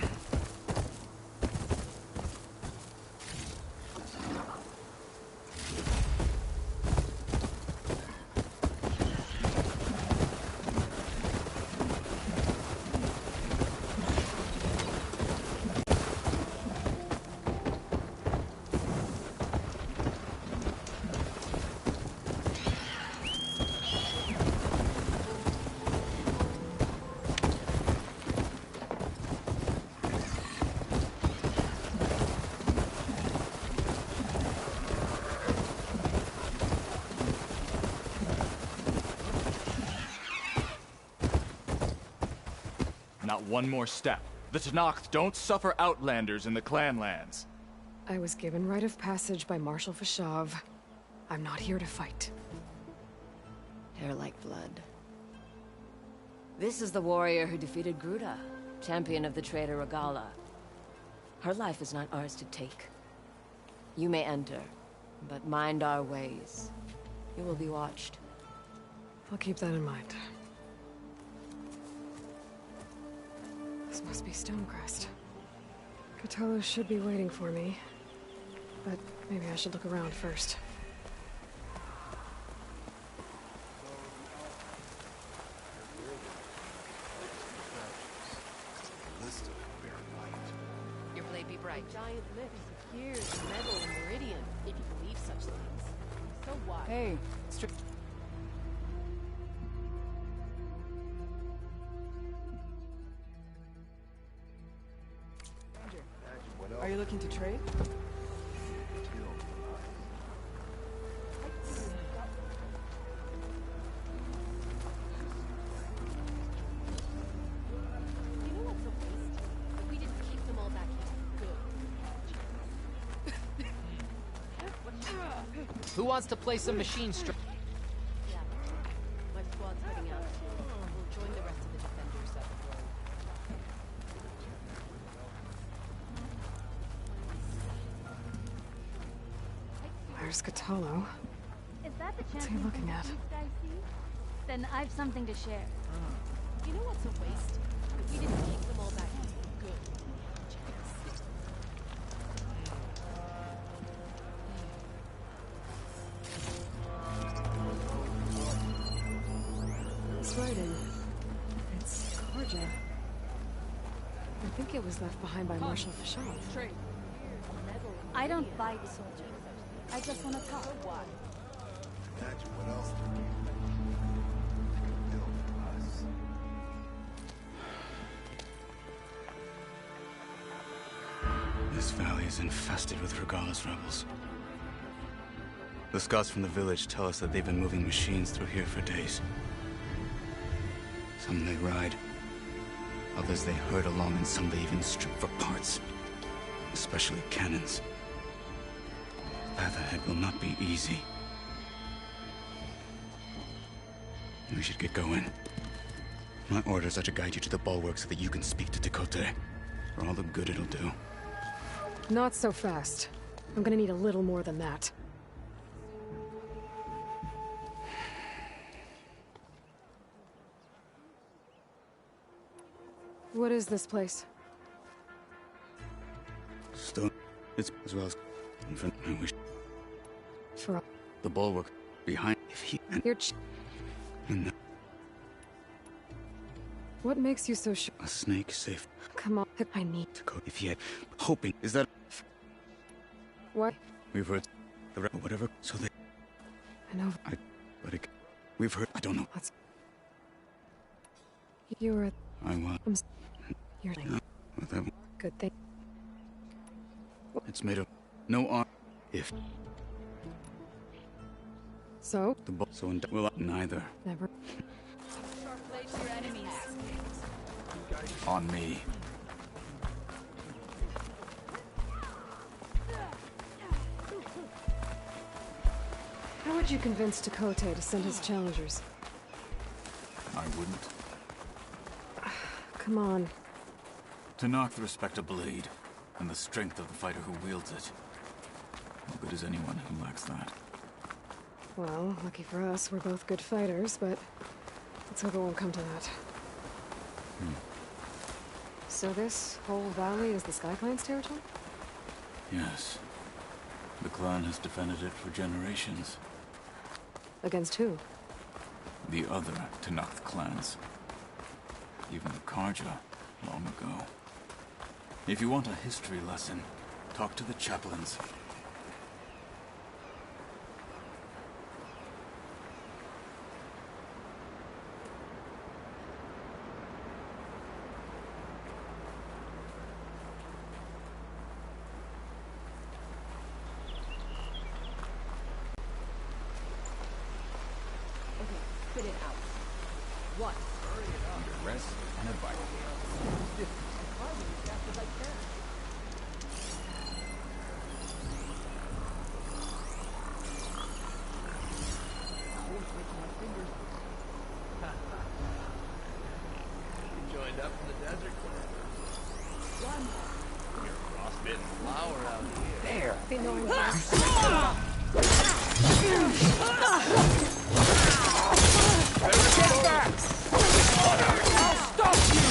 Not one more step. The Tenakth don't suffer outlanders in the Clanlands. I was given rite of passage by Marshal Fashav. I'm not here to fight. Hair like blood. This is the warrior who defeated Gruda, champion of the traitor Regala. Her life is not ours to take. You may enter, but mind our ways. You will be watched. I'll keep that in mind. This must be Stonecrest. Cthulhu should be waiting for me, but maybe I should look around first. Your blade be bright. Giant lips, gears, metal, and meridian, if you believe such things. So what? Hey, Are you looking to trade? You know what's a waste? If we didn't keep them all back here. Good. Who wants to play some machine strike? Yeah. My squad's heading out too. We'll join the rest of the defenders up the road. There's Cthulhu. Is that the What's he looking at? then I've something to share. You know what's a waste? If we didn't take them all back good. This writing. It's Karja. I think it was left behind by Marshal Fashad. I don't fight soldiers. I just want to talk. Imagine what else they can build for us. This valley is infested with Regalla's rebels. The scouts from the village tell us that they've been moving machines through here for days. Some they ride, others they herd along, and some they even strip for parts. Especially cannons. The path ahead will not be easy. We should get going. My orders are to guide you to the bulwark so that you can speak to Tekote. For all the good it'll do. Not so fast. I'm gonna need a little more than that. What is this place? Stone. It's as well as in front. I wish. For the bulwark behind. If he and you're and the, what makes you so sure? a snake safe. Come on, I need to go. If he had hoping, is that what? We've heard the whatever. So they. I know. But it, we've heard. I don't know. You were. I was. You're good thing. It's made of no arm. If so, the book so will neither. Never. Your enemies. On me. How would you convince Tekote to send his challengers? I wouldn't. Come on. To knock the respect of blade and the strength of the fighter who wields it. No good is anyone who lacks that. Well, lucky for us, we're both good fighters, but let's hope it won't come to that. So this whole valley is the Sky Clan's territory? Yes. The clan has defended it for generations. Against who? The other Tenakth clans. Even the Karja, long ago. If you want a history lesson, talk to the chaplains. Okay, spit it out. What? Hurry it up. Under rest and advice. As fast as I can. You joined up in the desert. Run. You're a frostbitten flower out here. There. They know I'm Get back! I'll stop you!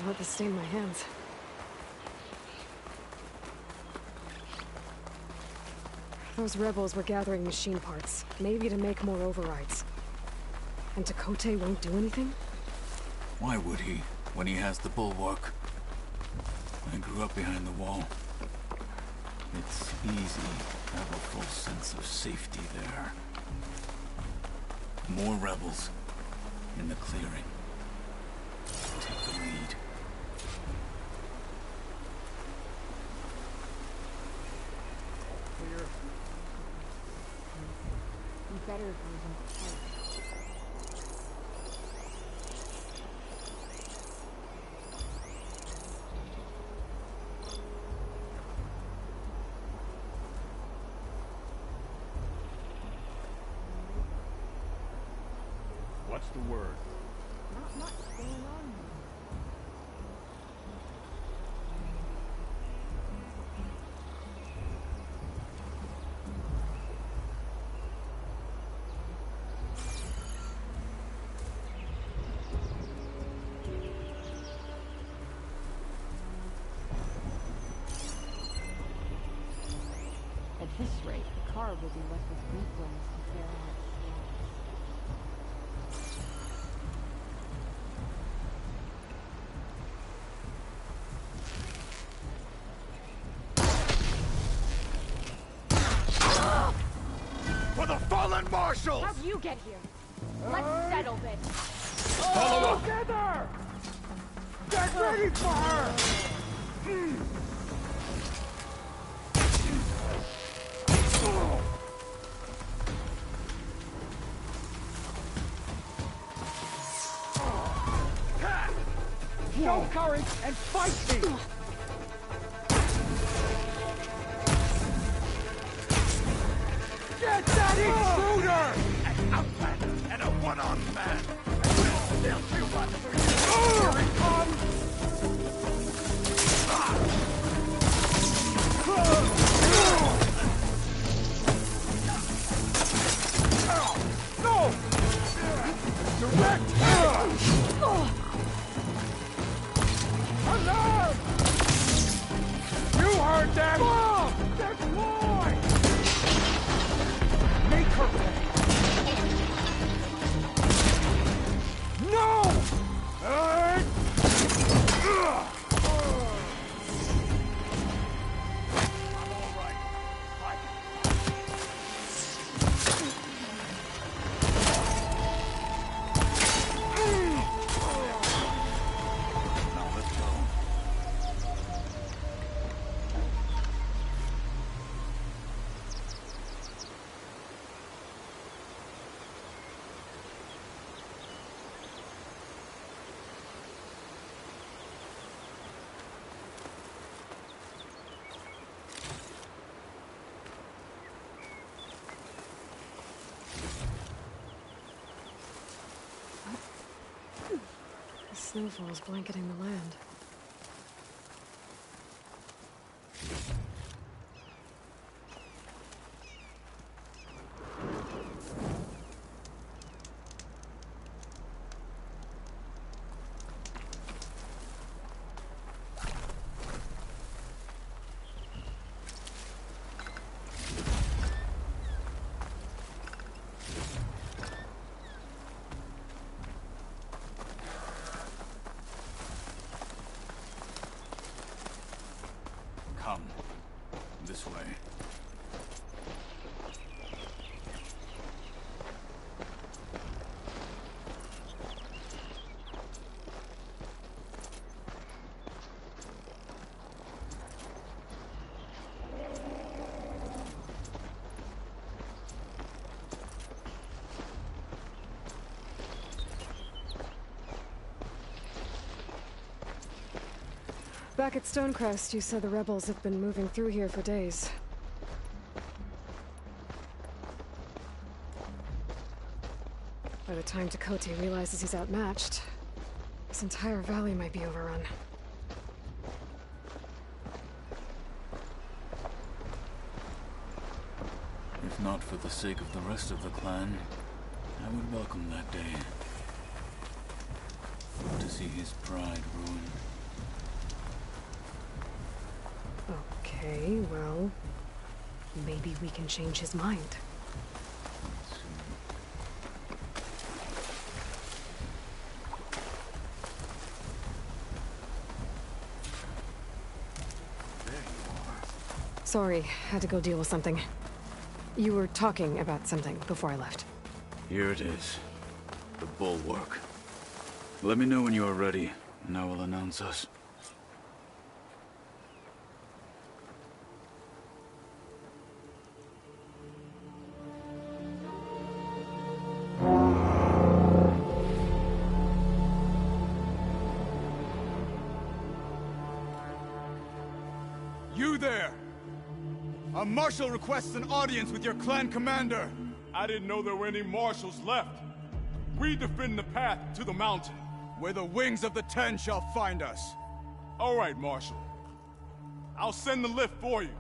to let this stain my hands. Those rebels were gathering machine parts, maybe to make more overrides. And Takote won't do anything? Why would he, when he has the bulwark? I grew up behind the wall. It's easy to have a full sense of safety there. More rebels in the clearing. Take the lead. Better version. What's the word? Not much going on here. At this rate, the car will be left with weaklings to clear out. For the fallen marshals! How'd you get here? Let's settle this. Follow up! Together! Get ready for her! Show courage and fight me! Get that intruder! An outlander and a one-armed man! Still too much for you! Here it comes! No! Direct hit! Alarm! You heard them! Bomb! Deploy! Make her pay! No! The snowfall's blanketing the land. Come. This way. Back at Stonecrest, you said the rebels have been moving through here for days. By the time Takote realizes he's outmatched, this entire valley might be overrun. If not for the sake of the rest of the clan, I would welcome that day. to see his pride ruined. Okay, well, maybe we can change his mind. Sorry, had to go deal with something. You were talking about something before I left. Here it is. The bulwark. Let me know when you are ready, and I will announce us. You there! A marshal requests an audience with your clan commander. I didn't know there were any marshals left. We defend the path to the mountain. Where the wings of the Ten shall find us. All right, Marshal. I'll send the lift for you.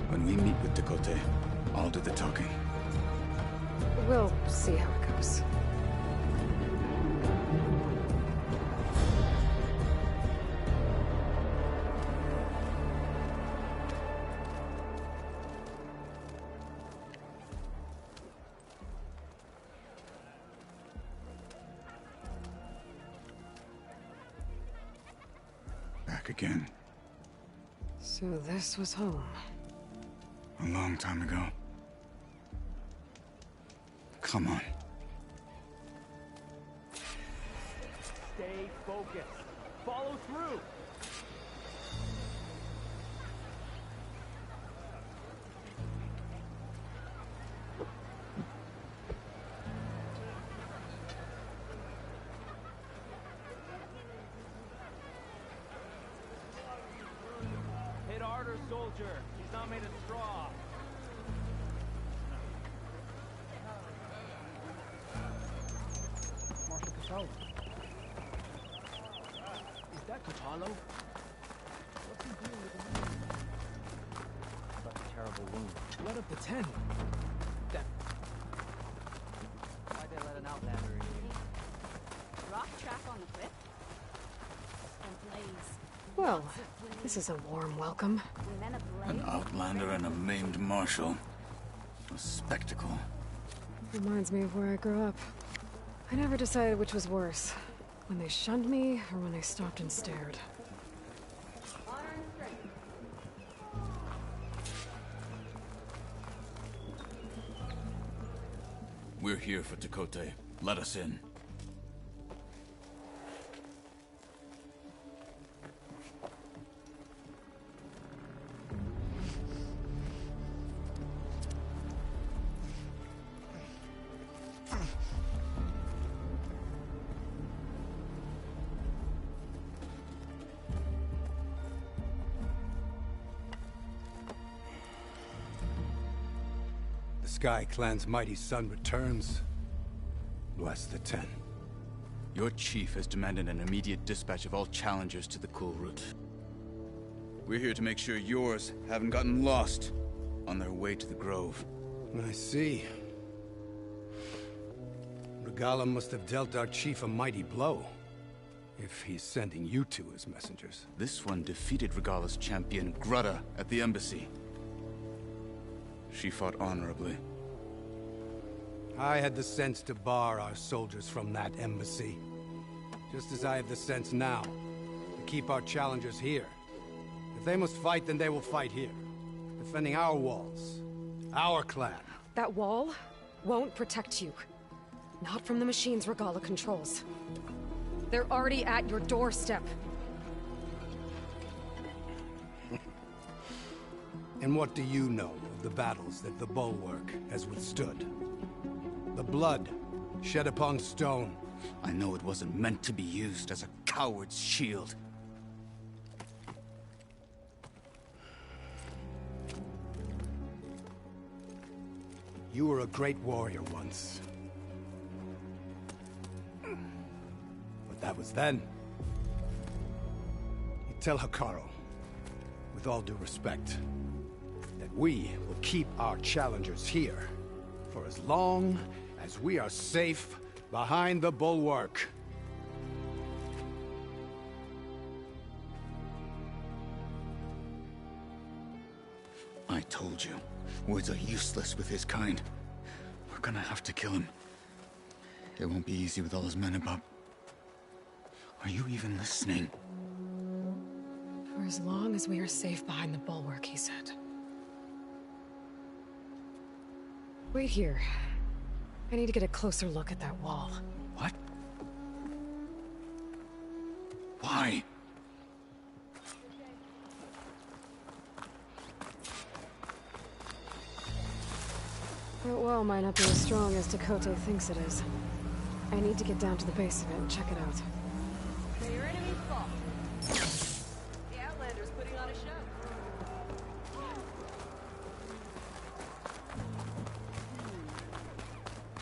When we meet with Dakota, I'll do the talking. We'll see how it goes. Back again. So this was home. A long time ago. Come on. Stay focused. Follow through. Hit harder, soldier. He's not made of straw. Marshal Catalo. Is that Catalo? What's he doing with the man? Such a terrible wound. Blood of the Ten. That... Why'd they let an outlander in here? Rock track on the cliff? And blaze. Well, this is a warm welcome. An outlander and a maimed marshal. A spectacle. Reminds me of where I grew up. I never decided which was worse. When they shunned me, or when they stopped and stared. We're here for Dakota. Let us in. Sky Clan's mighty son returns. Bless the Ten. Your chief has demanded an immediate dispatch of all challengers to the cool route. We're here to make sure yours haven't gotten lost on their way to the Grove. I see. Regala must have dealt our chief a mighty blow, if he's sending you two as messengers. This one defeated Regala's champion, Grutta, at the embassy. She fought honorably. I had the sense to bar our soldiers from that embassy. Just as I have the sense now to keep our challengers here. If they must fight, then they will fight here. Defending our walls. Our clan. That wall won't protect you. Not from the machines Regala controls. They're already at your doorstep. And what do you know of the battles that the Bulwark has withstood? The blood shed upon stone. I know it wasn't meant to be used as a coward's shield. You were a great warrior once. But that was then. You tell Hekarro, with all due respect, that we will keep our challengers here for as long as we are safe behind the bulwark. I told you, words are useless with his kind. We're gonna have to kill him. It won't be easy with all his men about. Are you even listening? For as long as we are safe behind the bulwark, he said. Wait here. I need to get a closer look at that wall. What? Why? That wall might not be as strong as Dakota thinks it is. I need to get down to the base of it and check it out. May your enemies fall. The Outlander's putting on a show.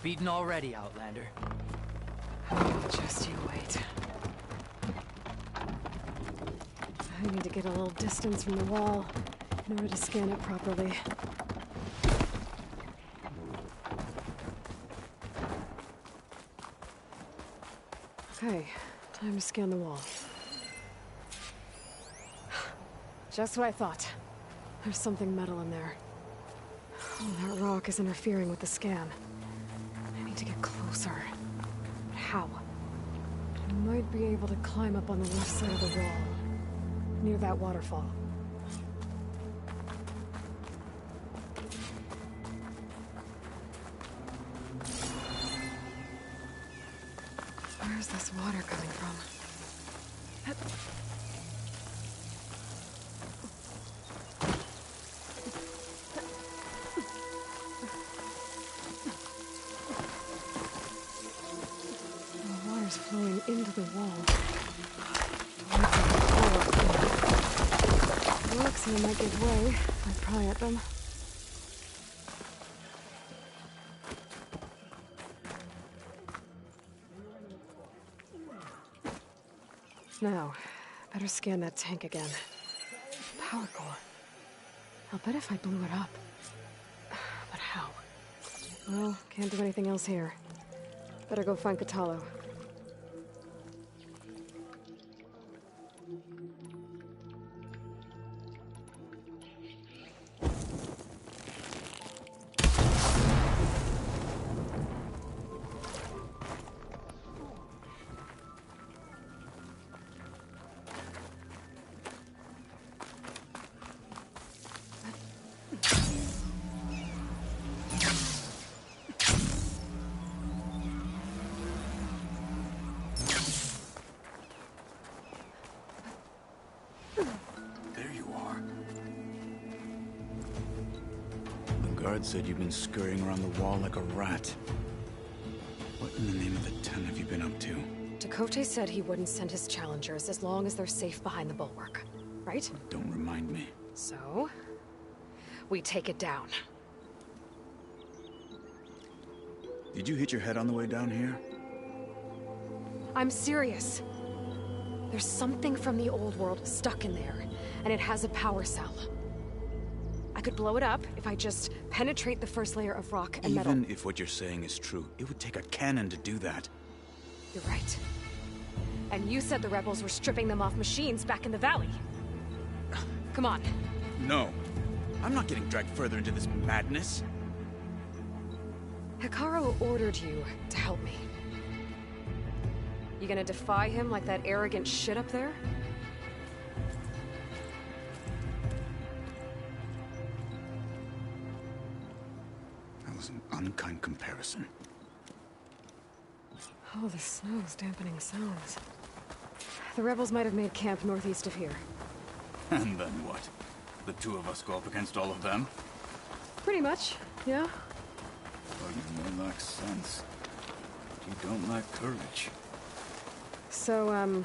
Beaten already, Outlander. Just you wait. I need to get a little distance from the wall in order to scan it properly. Okay, time to scan the wall. Just what I thought. There's something metal in there. Oh, that rock is interfering with the scan. I need to get closer. But how? I might be able to climb up on the left side of the wall, near that waterfall. Where's this water coming from? The water's flowing into the wall. Looks like they might give way if I pry at them. Now, better scan that tank again. Power core. I'll bet if I blew it up. But how? Well, can't do anything else here. Better go find Kotallo. Guard said you've been scurrying around the wall like a rat. What in the name of the Ten have you been up to? Dakota said he wouldn't send his challengers as long as they're safe behind the bulwark, right? Don't remind me. So, we take it down. Did you hit your head on the way down here? I'm serious. There's something from the old world stuck in there, and it has a power cell. I could blow it up if I just penetrate the first layer of rock and metal. Even if what you're saying is true, it would take a cannon to do that. You're right. And you said the rebels were stripping them off machines back in the valley. Come on. No. I'm not getting dragged further into this madness. Hekarro ordered you to help me. You gonna defy him like that arrogant shit up there? That was an unkind comparison. Oh, the snow's dampening sounds. The rebels might have made camp northeast of here. And then what? The two of us go up against all of them? Pretty much, yeah. Well, you may lack sense, but you don't lack courage. So,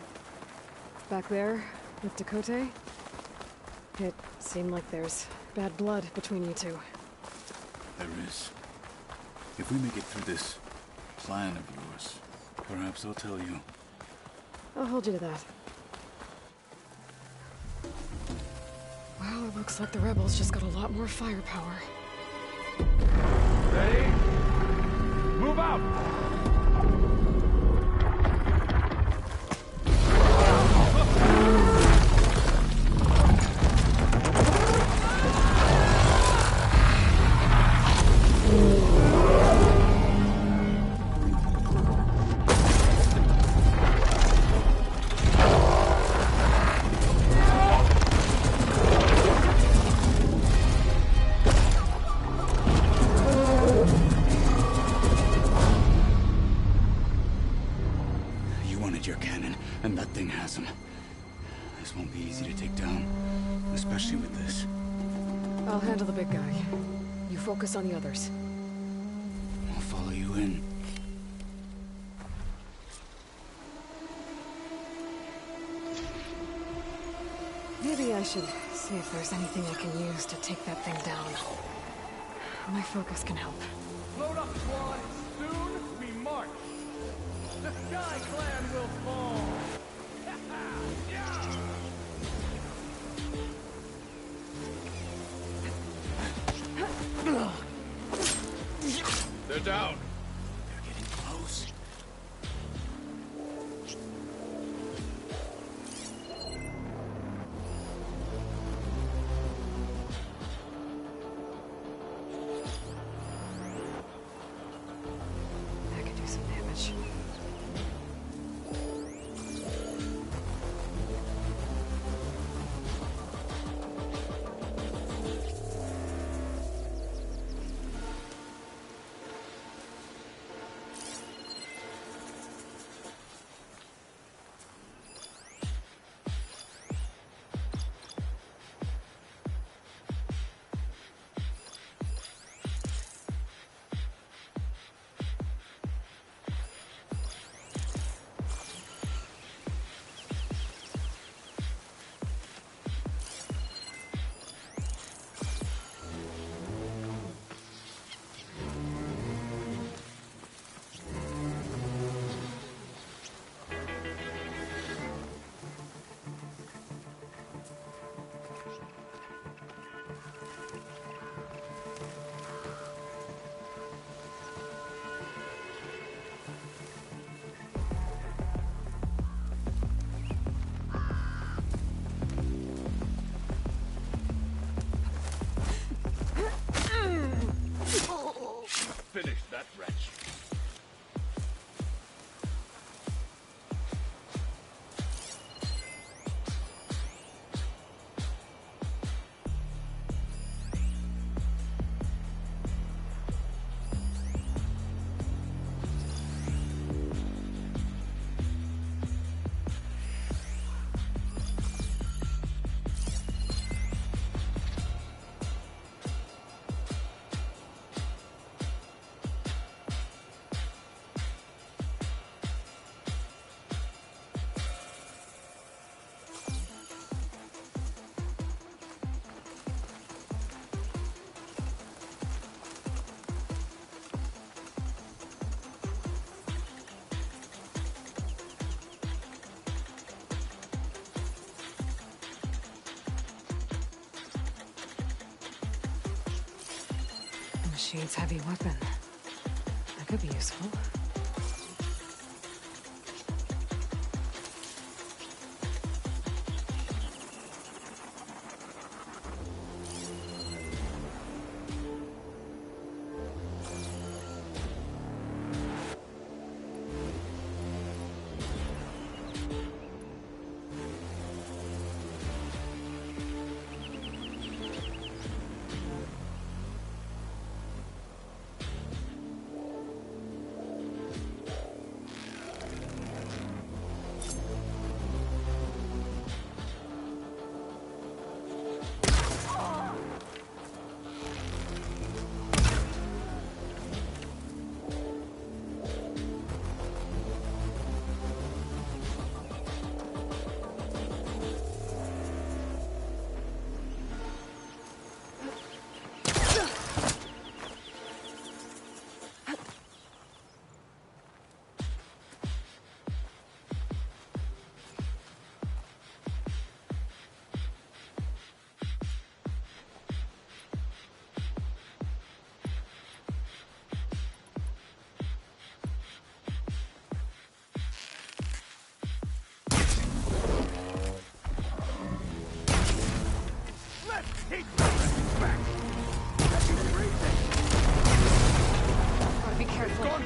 back there, with Dakota, it seemed like there's bad blood between you two. There is. If we make it through this plan of yours, perhaps I'll tell you. I'll hold you to that. Well, it looks like the rebels just got a lot more firepower. Ready? Move out! Your cannon, and that thing has him. This won't be easy to take down, especially with this. I'll handle the big guy. You focus on the others. I'll follow you in. Maybe I should see if there's anything I can use to take that thing down. My focus can help. Load up, squad. Soon we march. The Sky Clan will fall! They're down! They're getting close. That could do some damage. Finish that wretch. Machine's heavy weapon. That could be useful.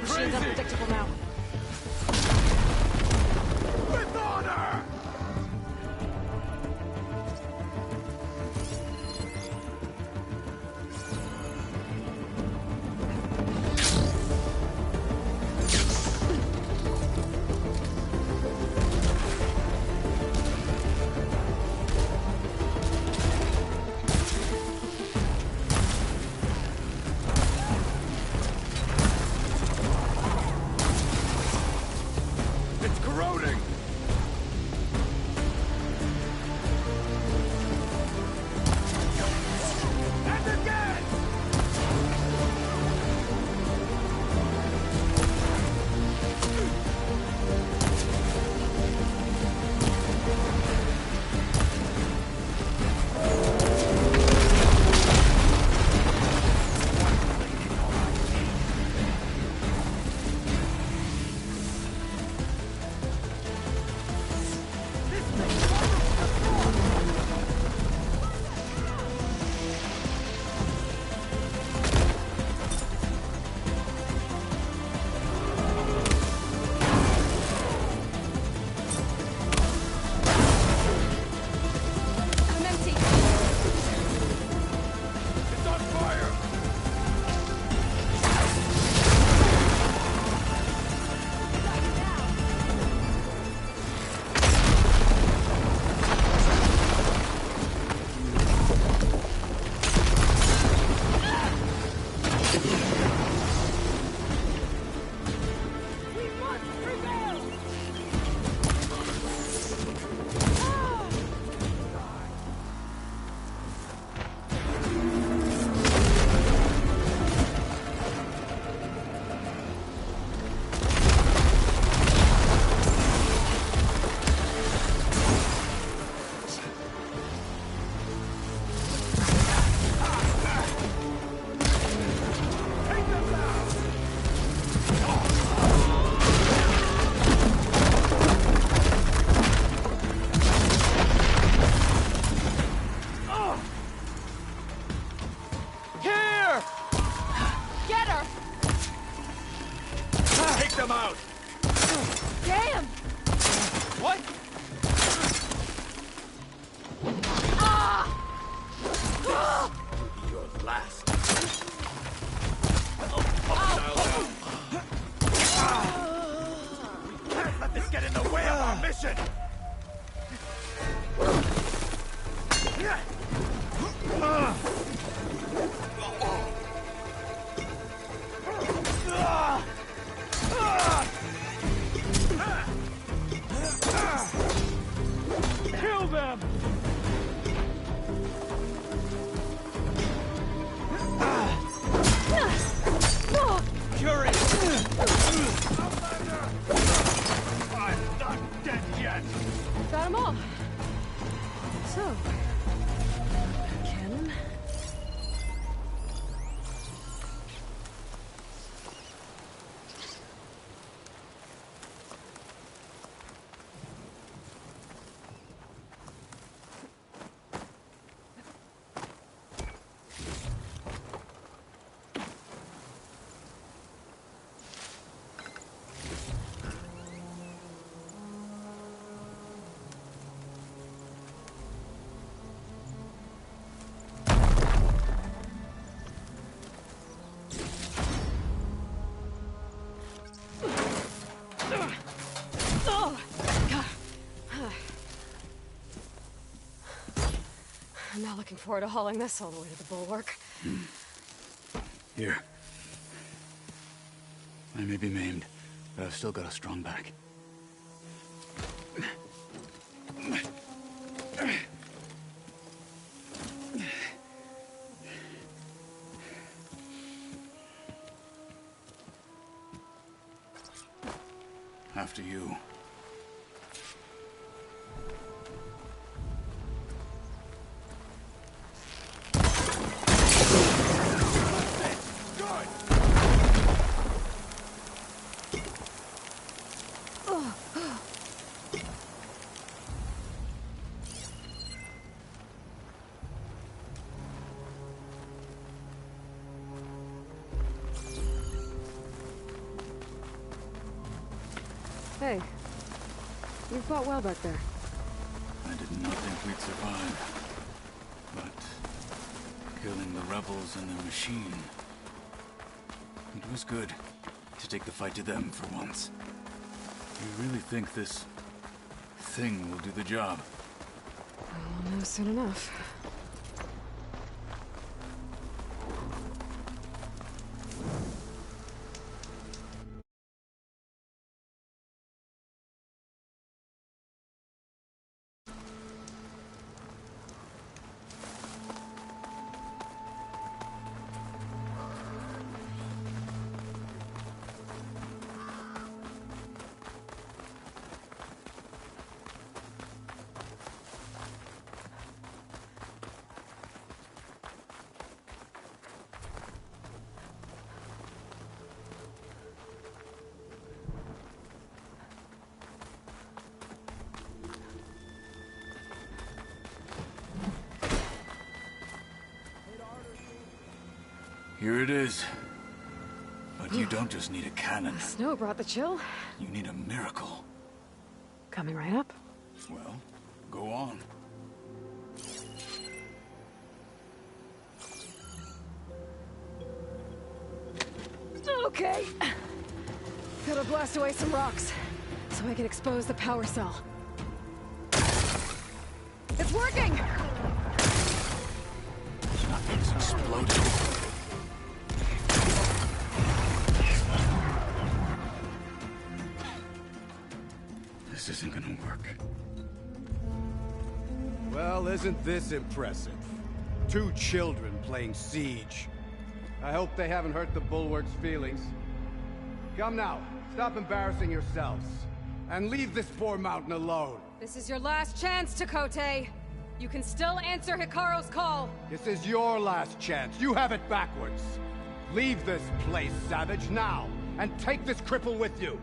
Machine's unpredictable now. With honor! It's corroding! And again! I'm empty. It's on fire! We must prevail! Take them down! Here! Get her! Take them out! Damn! What? Your last. We can't let this get in the way of our mission! Kill them! Fury! I'm not dead yet! Got them all. So, Ken? I'm not looking forward to hauling this all the way to the bulwark. Here. I may be maimed, but I've still got a strong back. After you. Hey, you fought well back there. I did not think we'd survive. But killing the rebels and the machine... it was good to take the fight to them for once. You really think this thing will do the job? I'll know soon enough. Here it is. But you don't just need a cannon. The snow brought the chill. You need a miracle. Coming right up. Well, go on. Okay. Gotta blast away some rocks, so I can expose the power cell. It's working! Nothing's exploded. This isn't gonna work. Well, isn't this impressive? 2 children playing siege. I hope they haven't hurt the bulwark's feelings. Come now, stop embarrassing yourselves. And leave this poor mountain alone. This is your last chance, Chakotay. You can still answer Hikaru's call. This is your last chance. You have it backwards. Leave this place, Savage, now. And take this cripple with you.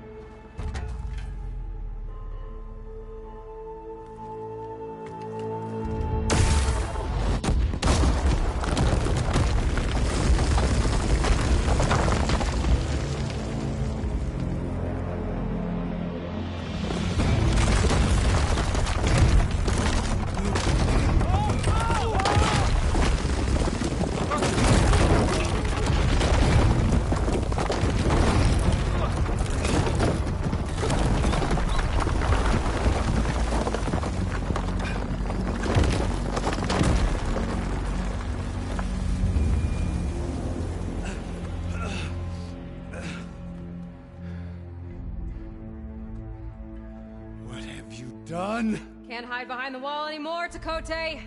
Can't hide behind the wall anymore, Chakotay.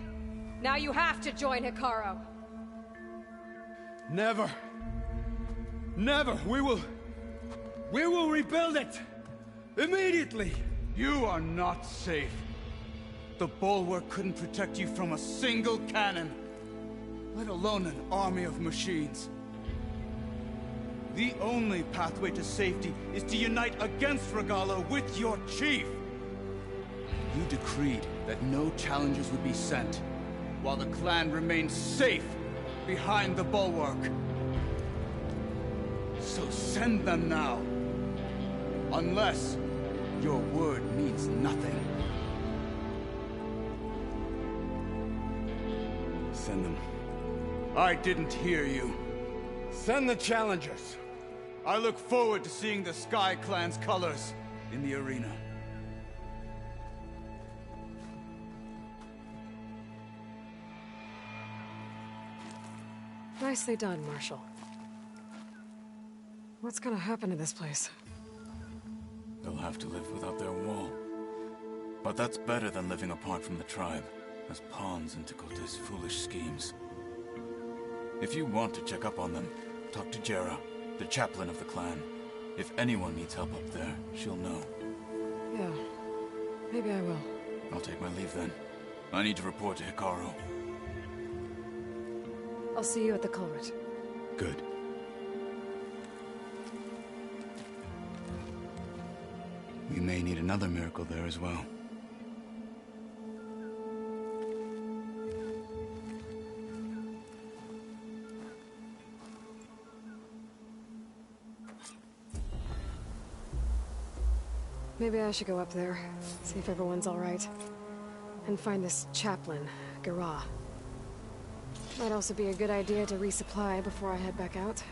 Now you have to join Hikaru. Never. Never. We will rebuild it. Immediately. You are not safe. The bulwark couldn't protect you from a single cannon, let alone an army of machines. The only pathway to safety is to unite against Regalo with your chief. You decreed that no challengers would be sent, while the clan remained safe behind the bulwark. So send them now. Unless your word means nothing. Send them. I didn't hear you. Send the challengers. I look forward to seeing the Sky Clan's colors in the arena. Nicely done, Marshal. What's gonna happen to this place? They'll have to live without their wall. But that's better than living apart from the tribe, as pawns in Chakotay's foolish schemes. If you want to check up on them, talk to Jera, the chaplain of the clan. If anyone needs help up there, she'll know. Yeah, maybe I will. I'll take my leave then. I need to report to Hikaru. I'll see you at the culvert. Good. We may need another miracle there as well. Maybe I should go up there, see if everyone's alright. And find this chaplain, Garah. Might also be a good idea to resupply before I head back out.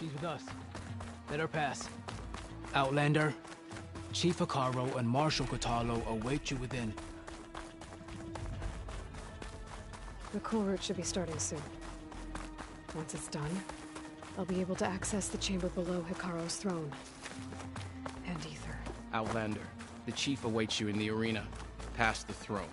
She's with us. Let her pass. Outlander, Chief Hekarro and Marshal Kotallo await you within. The cool route should be starting soon. Once it's done, I'll be able to access the chamber below Hekarro's throne. And Ether. Outlander, the Chief awaits you in the arena, past the throne.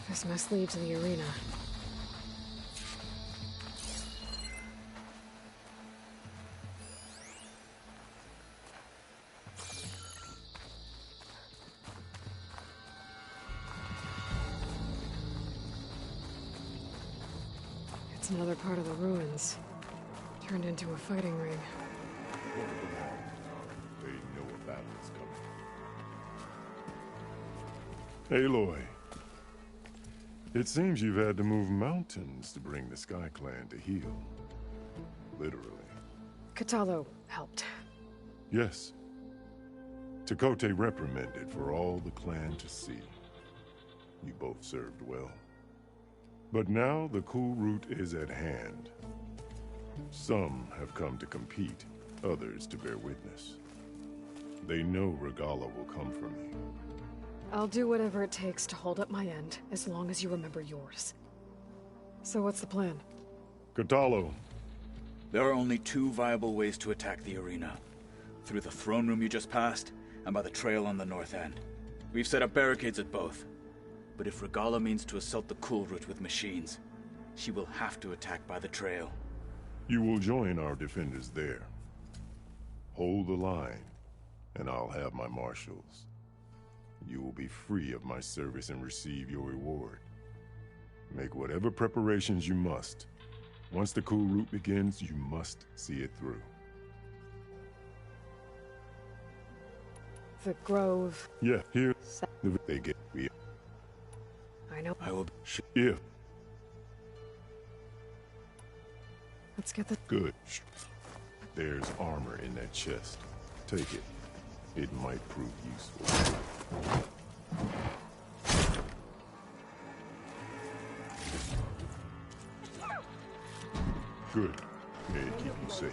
This must lead to the arena. It's another part of the ruins, turned into a fighting ring. They know a battle is coming. Aloy. It seems you've had to move mountains to bring the Sky Clan to heel. Literally. Kotallo helped. Yes. Tekote reprimanded for all the clan to see. You both served well. But now the cool route is at hand. Some have come to compete, others to bear witness. They know Regalla will come for me. I'll do whatever it takes to hold up my end, as long as you remember yours. So what's the plan? Kotallo. There are only two viable ways to attack the arena. Through the throne room you just passed, and by the trail on the north end. We've set up barricades at both. But if Regalla means to assault the cool route with machines, she will have to attack by the trail. You will join our defenders there. Hold the line, and I'll have my marshals. You will be free of my service and receive your reward. Make whatever preparations you must. Once the cool route begins, you must see it through. The Grove. Yeah, here. They get me. I know. I will be. Yeah. Let's get the... Good. There's armor in that chest. Take it. It might prove useful. Good. May it keep you safe.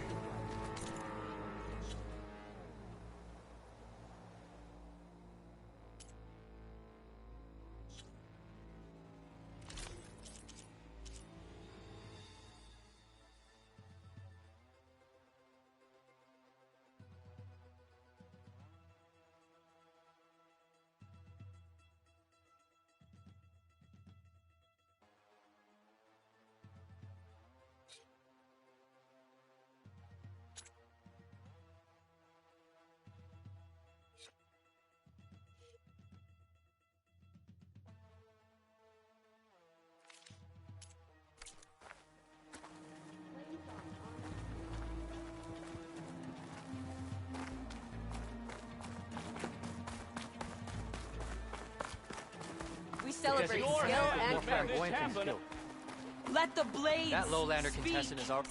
celebrate skill and courage. Let the blades That lowlander speak. contestant is our...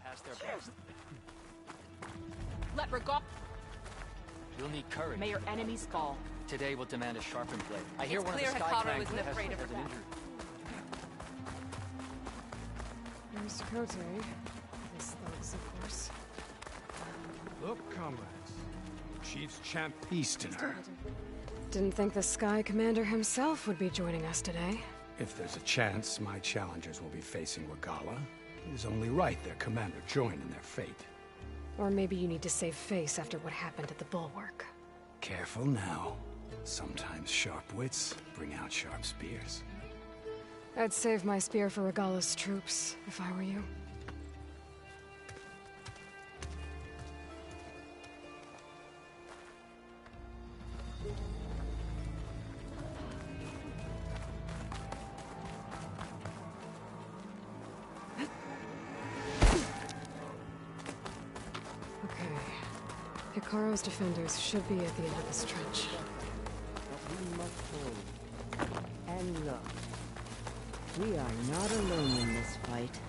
Past their best. Let regard. You'll need courage. May your enemies fall. Today will demand a sharpened blade. I hear It's one of the clear Sky Hikaru Clan isn't contestants afraid of has an her injury. There's Kote. His thugs, of course. Look, comrades. Chief's champ beast in her. Didn't think the Sky Commander himself would be joining us today. If there's a chance my challengers will be facing Regala, it is only right their commander join in their fate. Or maybe you need to save face after what happened at the Bulwark. Careful now. Sometimes sharp wits bring out sharp spears. I'd save my spear for Regala's troops, if I were you. Hikaru's defenders should be at the end of this trench. But we must hold. And look, we are not alone in this fight.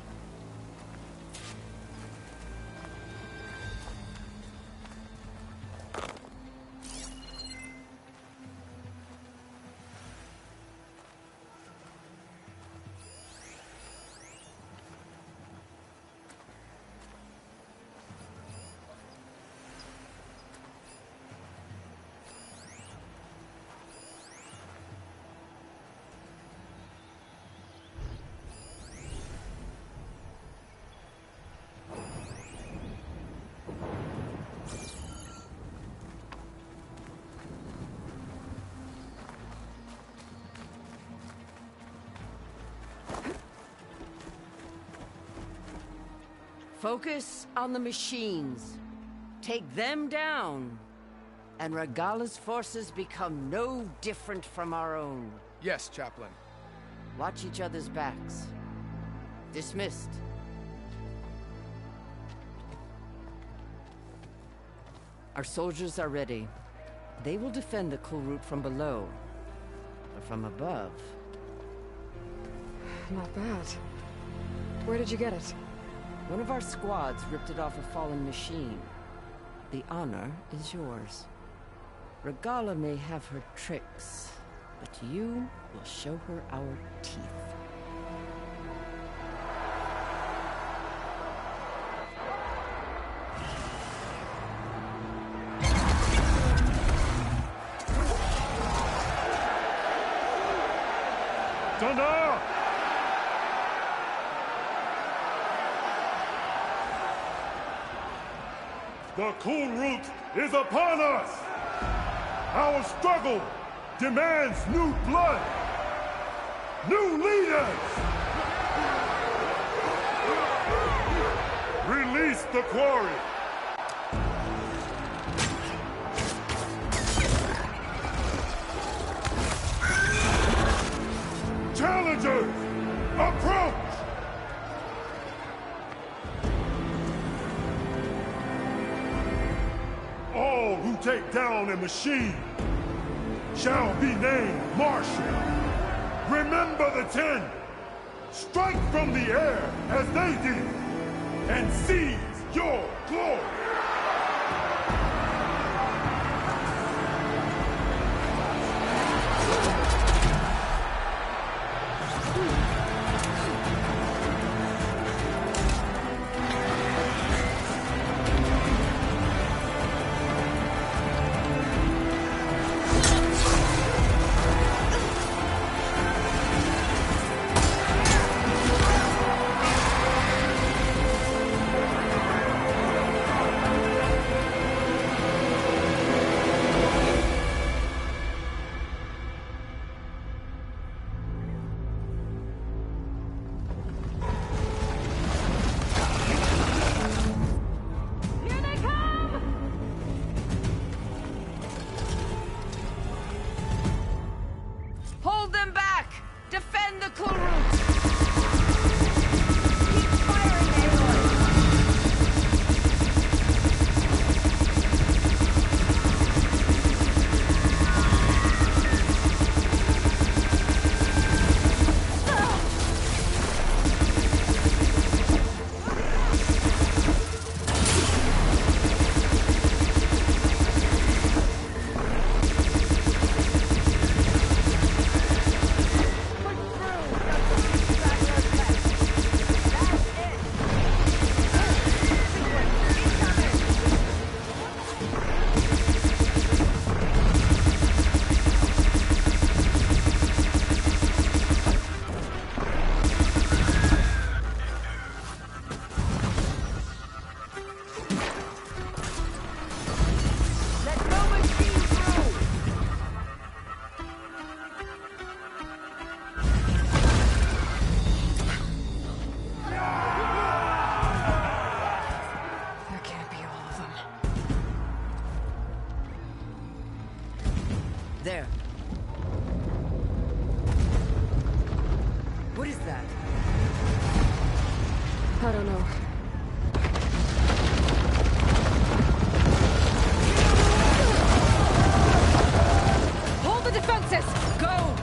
Focus on the machines. Take them down, and Regala's forces become no different from our own. Yes, Chaplain. Watch each other's backs. Dismissed. Our soldiers are ready. They will defend the cool route from below. But from above... Not bad. Where did you get it? One of our squads ripped it off a fallen machine. The honor is yours. Regala may have her tricks, but you will show her our teeth. Thunder! The cool route is upon us! Our struggle demands new blood! New leaders! Release the quarry! Challengers, approach! All who take down a machine shall be named Marshal. Remember the 10. Strike from the air as they did, and seize your glory. them back! Defend the Kulrut! Keep firing, Aloy! There. What is that? I don't know. Hold the defenses! Go!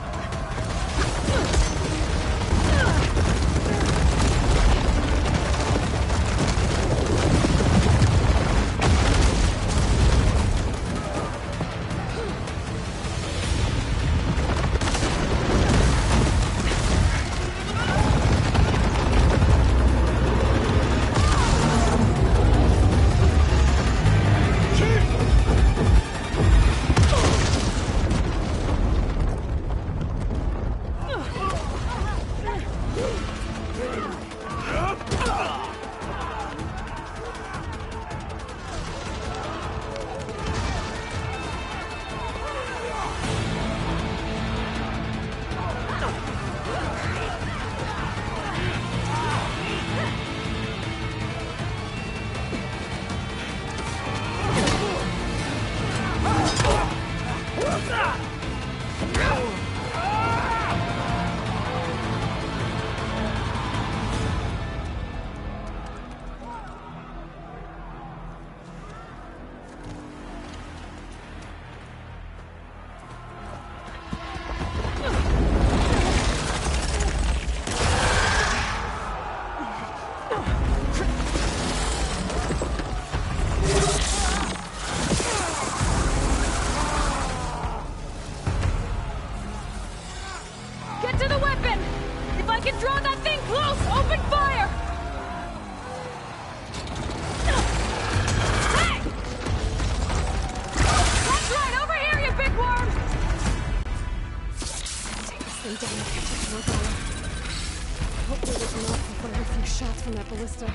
Hopefully they can also fire a few shots from that ballista.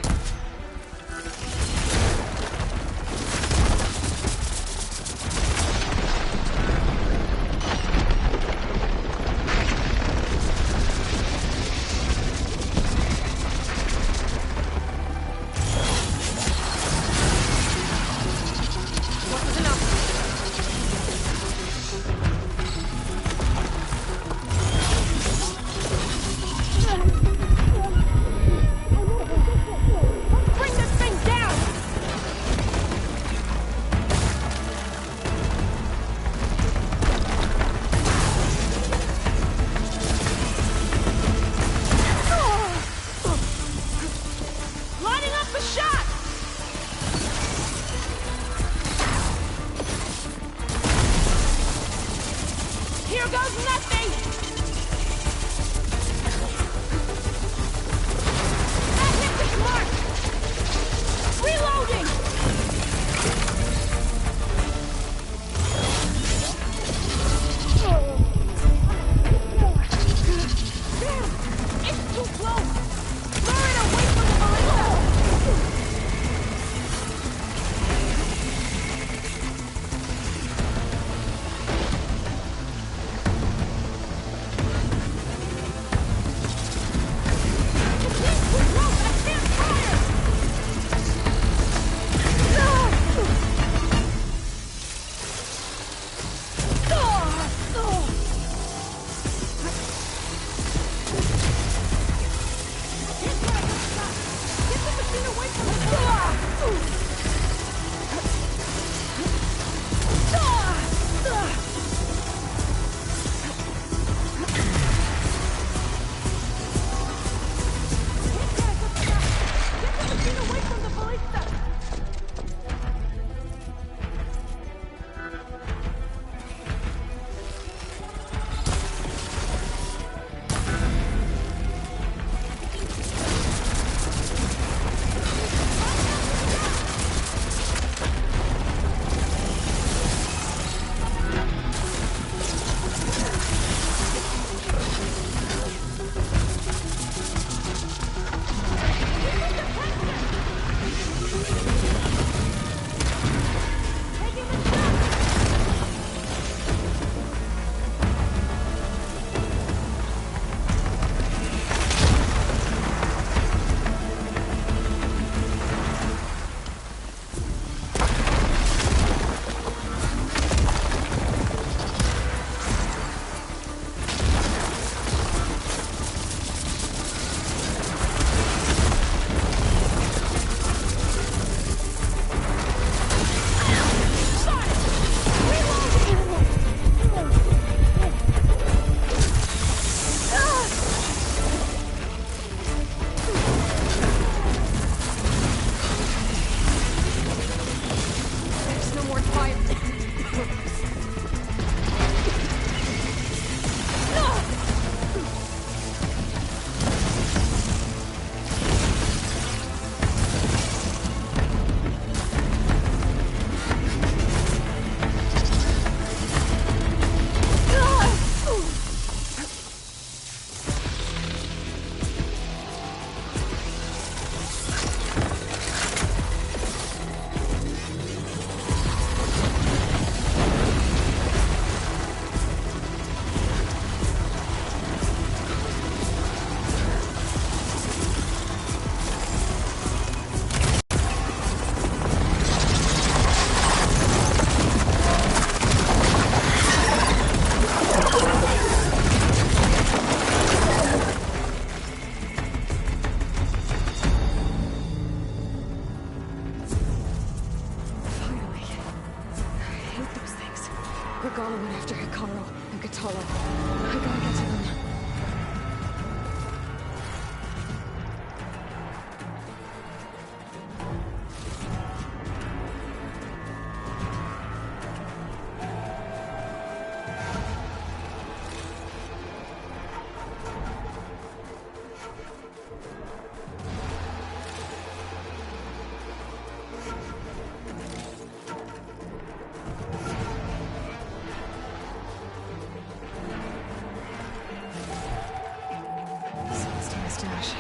gosh.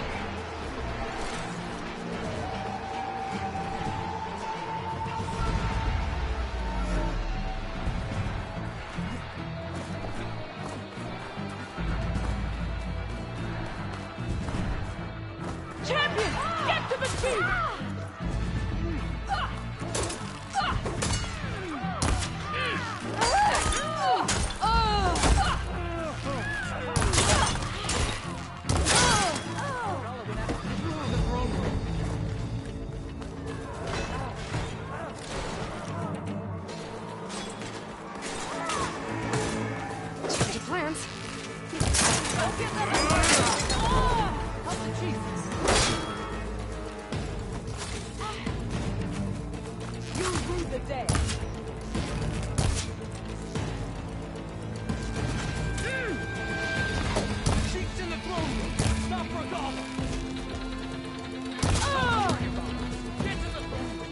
Champion! Get to the chief! Change of plans. Don't give them a help the chief! You rue the day! Chief's in the throne room! Stop Regala! Get to the throne room!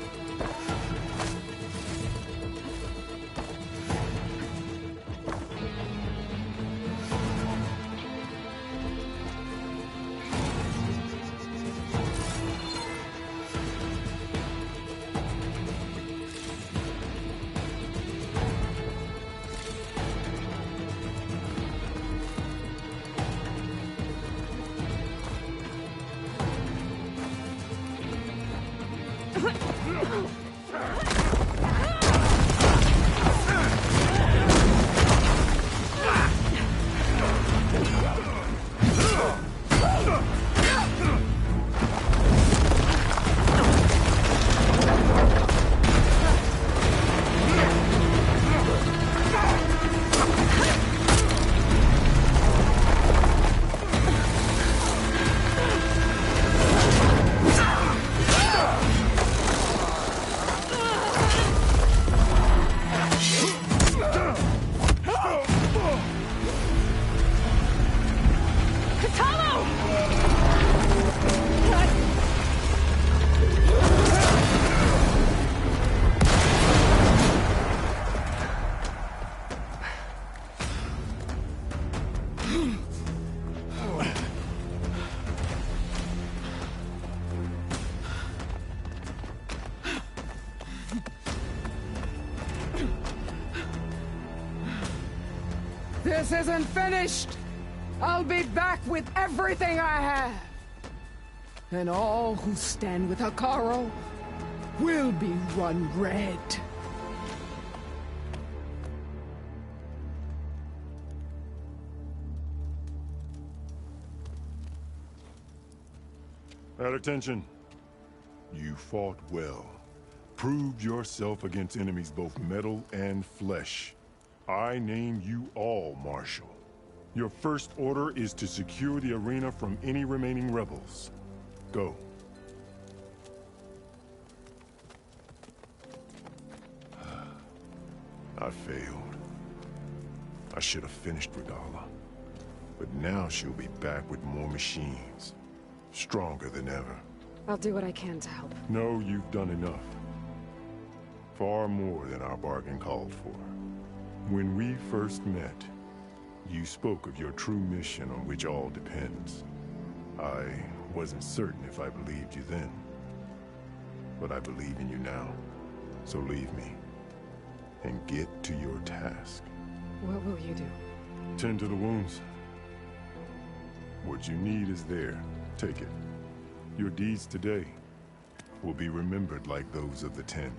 This isn't finished! I'll be back with everything I have! And all who stand with Hekarro will be run red. At attention. You fought well. Proved yourself against enemies both metal and flesh. I name you all Marshal. Your first order is to secure the arena from any remaining rebels. Go. I failed. I should have finished Regala. But now she'll be back with more machines. Stronger than ever. I'll do what I can to help. No, you've done enough. Far more than our bargain called for. When we first met, you spoke of your true mission on which all depends. I wasn't certain if I believed you then. But I believe in you now. So leave me. And get to your task. What will you do? Tend to the wounds. What you need is there. Take it. Your deeds today will be remembered like those of the 10.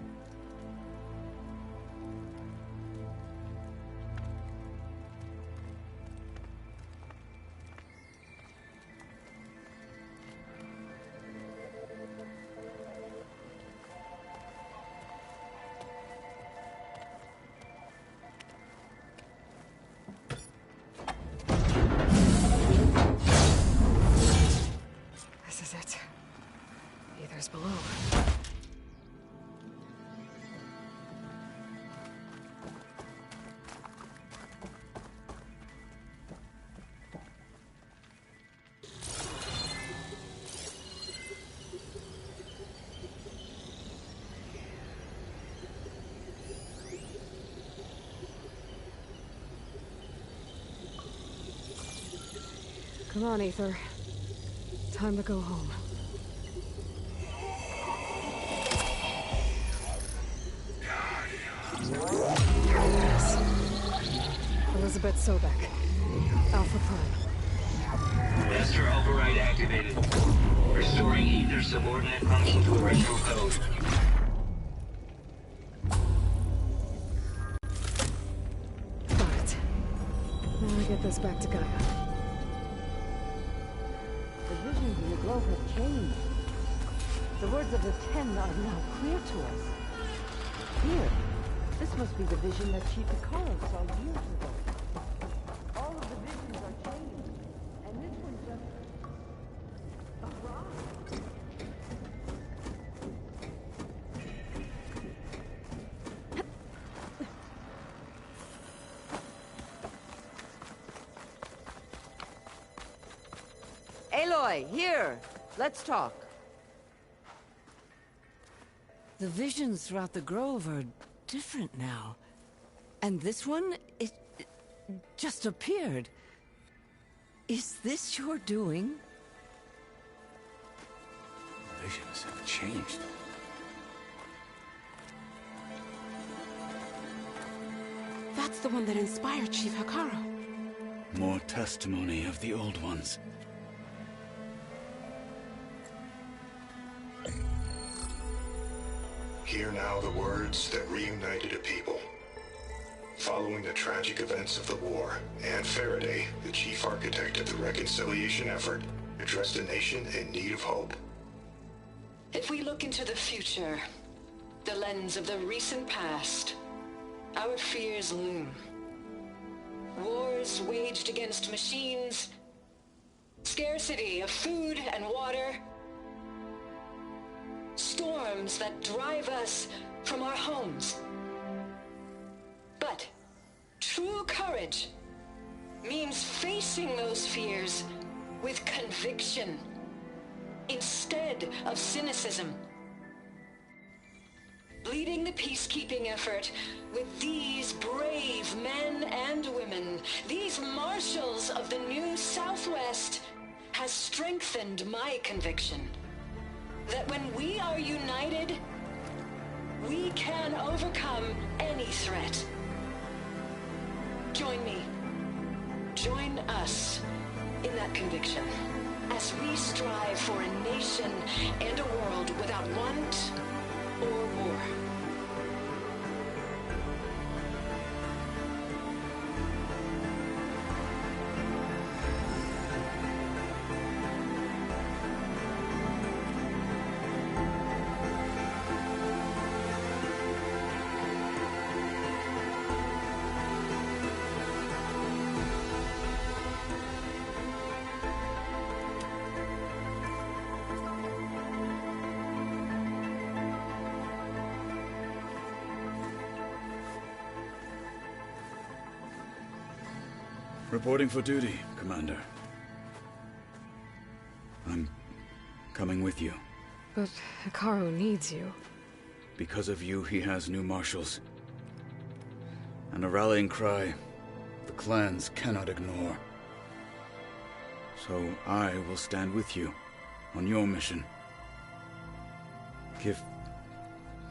This is it. Aether's below. Come on, Aether. Time to go home. Yes. Elizabeth Sobek. Alpha Prime. Master override activated. Restoring ether subordinate function to original code. Got it. Now I get this back to Gaia. The visions in the grove have changed. The words of the Ten are now clear to us. Here, this must be the vision that Chief Hikaru saw years ago. All of the visions are changed, and this one just... a rock. Aloy, here! Let's talk. The visions throughout the grove are different now. And this one, it just appeared. Is this your doing? Visions have changed. That's the one that inspired Chief Hikaru. More testimony of the old ones. Hear now the words that reunited a people. Following the tragic events of the war, Anne Faraday, the chief architect of the reconciliation effort, addressed a nation in need of hope. If we look into the future, the lens of the recent past, our fears loom. Wars waged against machines, scarcity of food and water, storms that drive us from our homes. But true courage means facing those fears with conviction instead of cynicism. Leading the peacekeeping effort with these brave men and women, these marshals of the new Southwest, has strengthened my conviction that when we are united, we can overcome any threat. Join me. Join us in that conviction as we strive for a nation and a world without want or war. Reporting for duty, Commander. I'm coming with you. But Hikaru needs you. Because of you, he has new marshals. And a rallying cry the clans cannot ignore. So I will stand with you on your mission. Give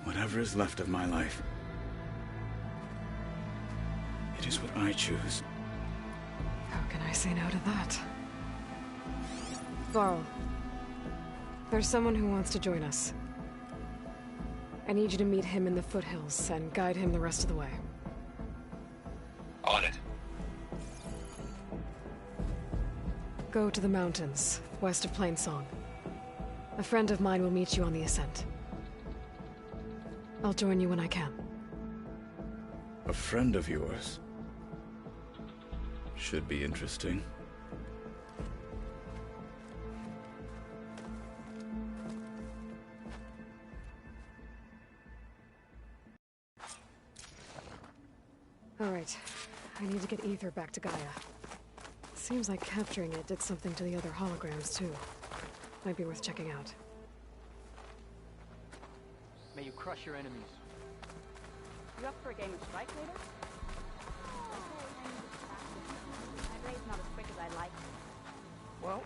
whatever is left of my life. It is what I choose. How can I say no to that? Varl, there's someone who wants to join us. I need you to meet him in the foothills and guide him the rest of the way. On it. Go to the mountains, west of Plainsong. A friend of mine will meet you on the ascent. I'll join you when I can. A friend of yours? Should be interesting. All right. I need to get ether back to Gaia. Seems like capturing it did something to the other holograms, too. Might be worth checking out. May you crush your enemies. You up for a game of strike later? My blade's not as quick as I'd like. Well,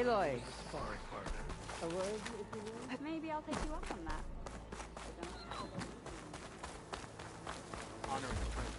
Aloy. Sparring partner. A word, if you will? Maybe I'll take you up on that. Honor and strength.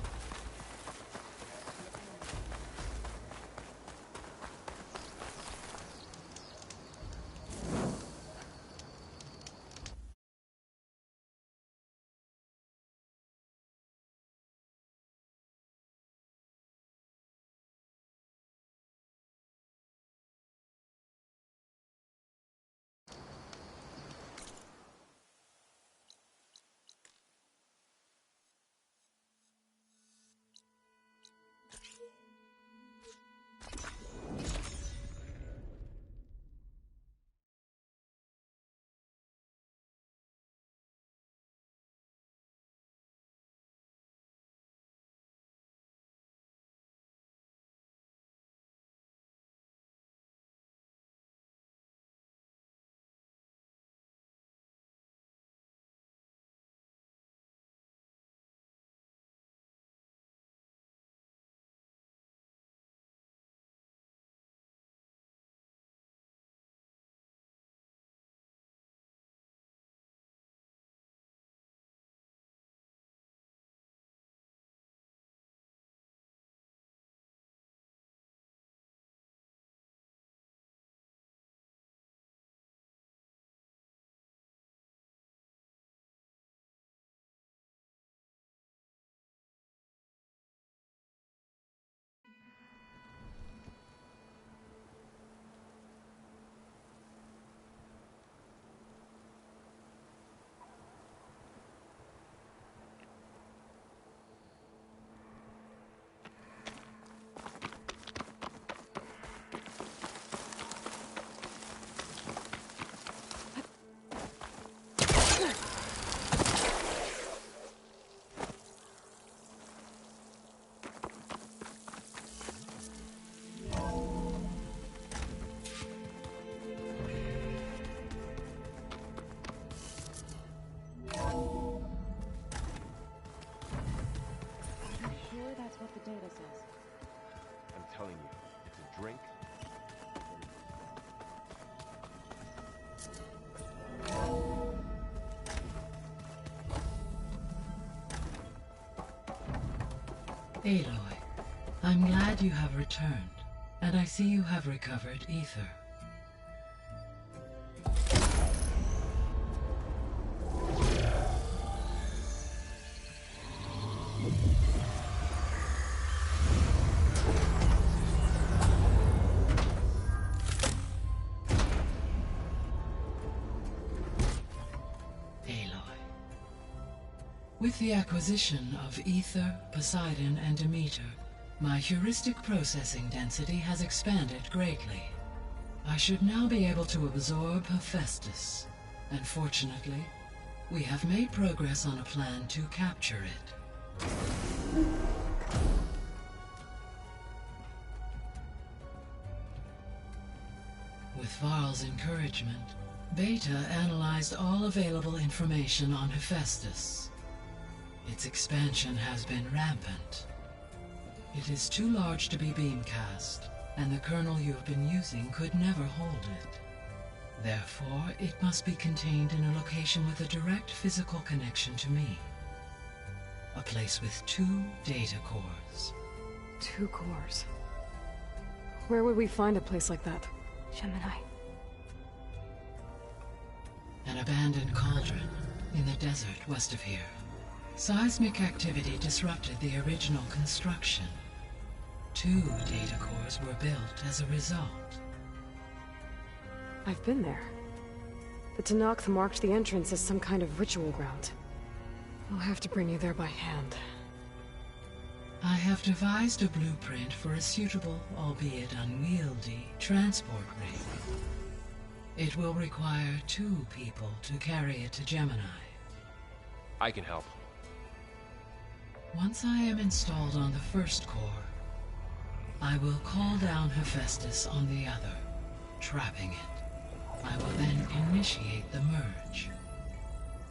I'm telling you, it's a drink. Aloy, I'm glad you have returned, and I see you have recovered ether. With the acquisition of Ether, Poseidon, and Demeter, my heuristic processing density has expanded greatly. I should now be able to absorb Hephaestus, and fortunately, we have made progress on a plan to capture it. With Varl's encouragement, Beta analyzed all available information on Hephaestus. Its expansion has been rampant. It is too large to be beamcast, and the kernel you have been using could never hold it. Therefore, it must be contained in a location with a direct physical connection to me. A place with 2 data cores. 2 cores? Where would we find a place like that? Gemini. An abandoned cauldron in the desert west of here. Seismic activity disrupted the original construction. 2 data cores were built as a result. I've been there. The Tanakh marked the entrance as some kind of ritual ground. I'll have to bring you there by hand. I have devised a blueprint for a suitable, albeit unwieldy, transport rig. It will require 2 people to carry it to Gemini. I can help. Once I am installed on the first core, I will call down Hephaestus on the other, trapping it. I will then initiate the merge.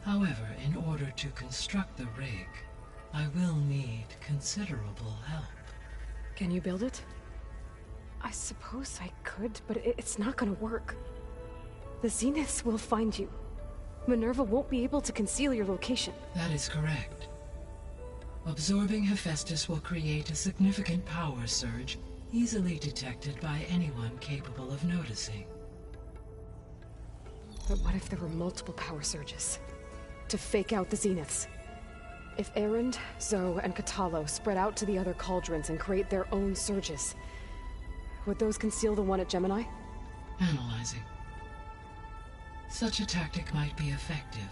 However, in order to construct the rig, I will need considerable help. Can you build it? I I suppose I could, but it's not gonna work. The Zeniths will find you. Minerva won't be able to conceal your location. That is correct. Absorbing Hephaestus will create a significant power surge, easily detected by anyone capable of noticing. But what if there were multiple power surges? To fake out the Zeniths? If Erend, Zoe, and Katalo spread out to the other cauldrons and create their own surges, would those conceal the one at Gemini? Analyzing. Such a tactic might be effective.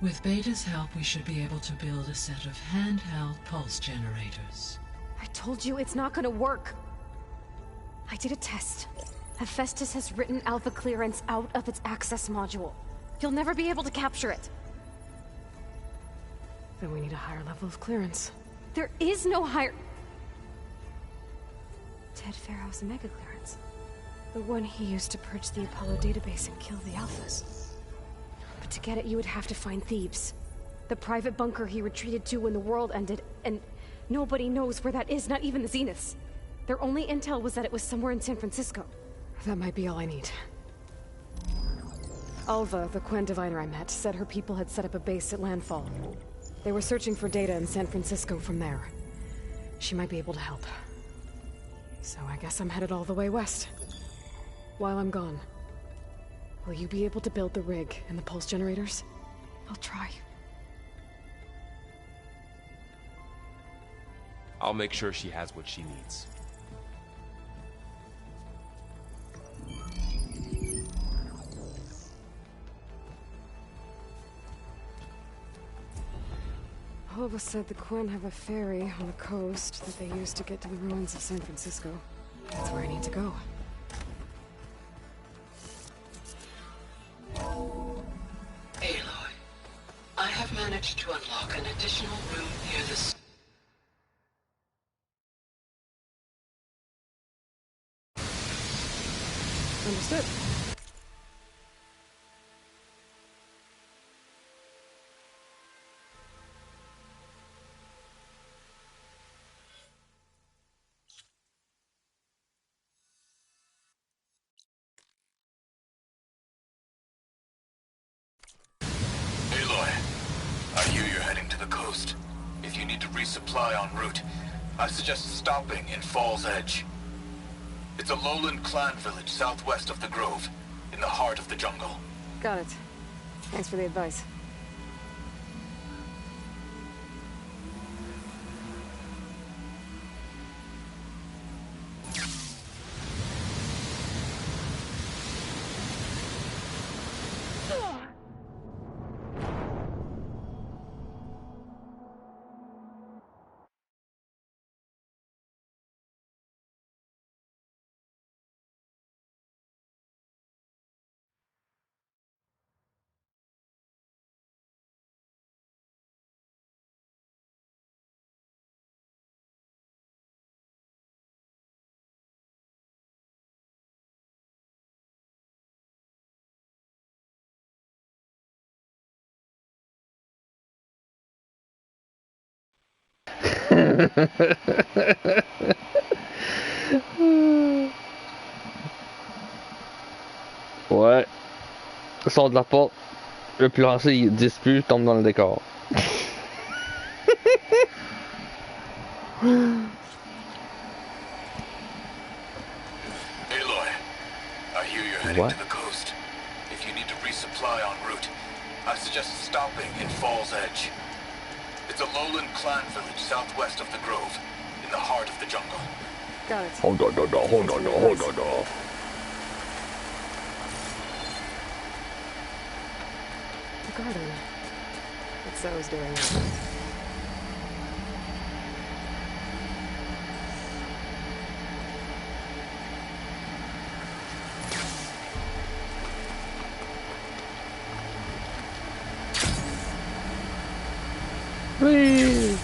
With Beta's help, we should be able to build a set of handheld pulse generators. I told you it's not gonna work. I did a test. Hephaestus has written Alpha clearance out of its access module. You'll never be able to capture it. Then we need a higher level of clearance. There is no higher... Ted Pharaoh's Omega clearance. The one he used to purge the Apollo database and kill the Alphas. But to get it, you would have to find Thebes. The private bunker he retreated to when the world ended, and nobody knows where that is, not even the Zeniths. Their only intel was that it was somewhere in San Francisco. That might be all I need. Alva, the Quen diviner I met, said her people had set up a base at Landfall. They were searching for data in San Francisco from there. She might be able to help. So I guess I'm headed all the way west. While I'm gone, will you be able to build the rig and the pulse generators? I'll try. I'll make sure she has what she needs. Alva said the Quen have a ferry on the coast that they use to get to the ruins of San Francisco. That's where I need to go. Aloy, I have managed to unlock an additional room near the... Understood. If you need to resupply en route, I suggest stopping in Fall's Edge. It's a lowland clan village southwest of the Grove, in the heart of the jungle. Got it. Thanks for the advice. Ouais. Sort de la porte. Le plus lancé, il dispute, tombe dans le décor. Aloy, I hear you're heading to the coast. If you need to resupply en route, I suggest stopping in Fall's Edge. It's a lowland clan village southwest of the Grove, in the heart of the jungle. Got it. Hold on. The garden. What's Zoe's doing now? Please.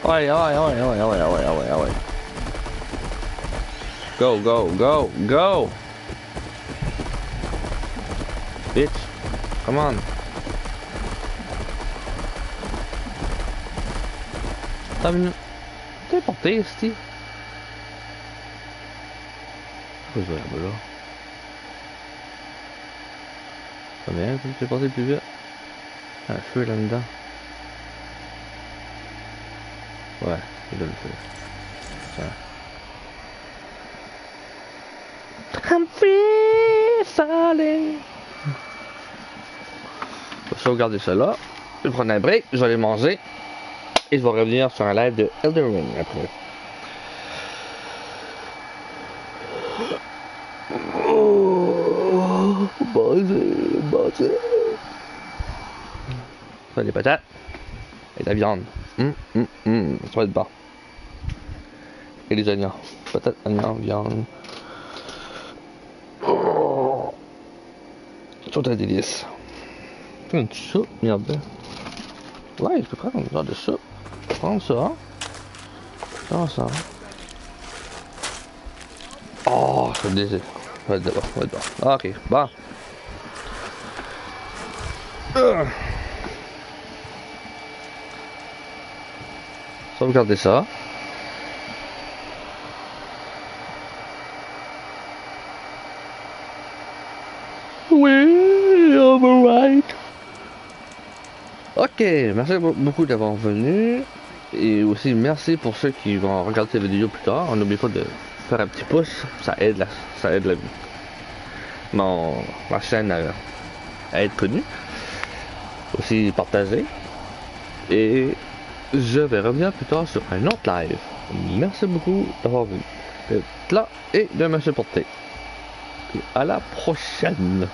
Ouais, ouais, ouais, ouais, ouais, ouais, ouais, ouais. Go, go, go, go! Bitch, come on. T'as une... T'es porté, ici. Pourquoi je vais là-bas, là? Ça va bien, t'es porté plus vite. Un feu là-dedans. Ouais, c'est là le feu. Ça. I'm free falling. Je vais sauvegarder ça là. Je vais prendre un break, je vais aller manger. Et je vais revenir sur un live de Elden Ring après. Oh, bâtez. Ça, les patates. Et la viande. Ça va être bon. Et les oignons. Patates, oignons, viande. Oh. Tout un délice. Une soupe, merde. Ouais, je peux prendre un genre de soupe. Je vais prendre ça. Prends ça. Oh, je désire. Ça va être bon, ça va être bon. Ok, bon. Sauvegarder ça. Oui, override. Ok, merci beaucoup d'avoir venu. Et aussi merci pour ceux qui vont regarder cette vidéo plus tard. N'oubliez pas de faire un petit pouce, ça aide ma chaîne à être connue. Aussi partager. Et je vais revenir plus tard sur un autre live. Merci beaucoup d'avoir venu. D'être là et de me supporter. Et à la prochaine.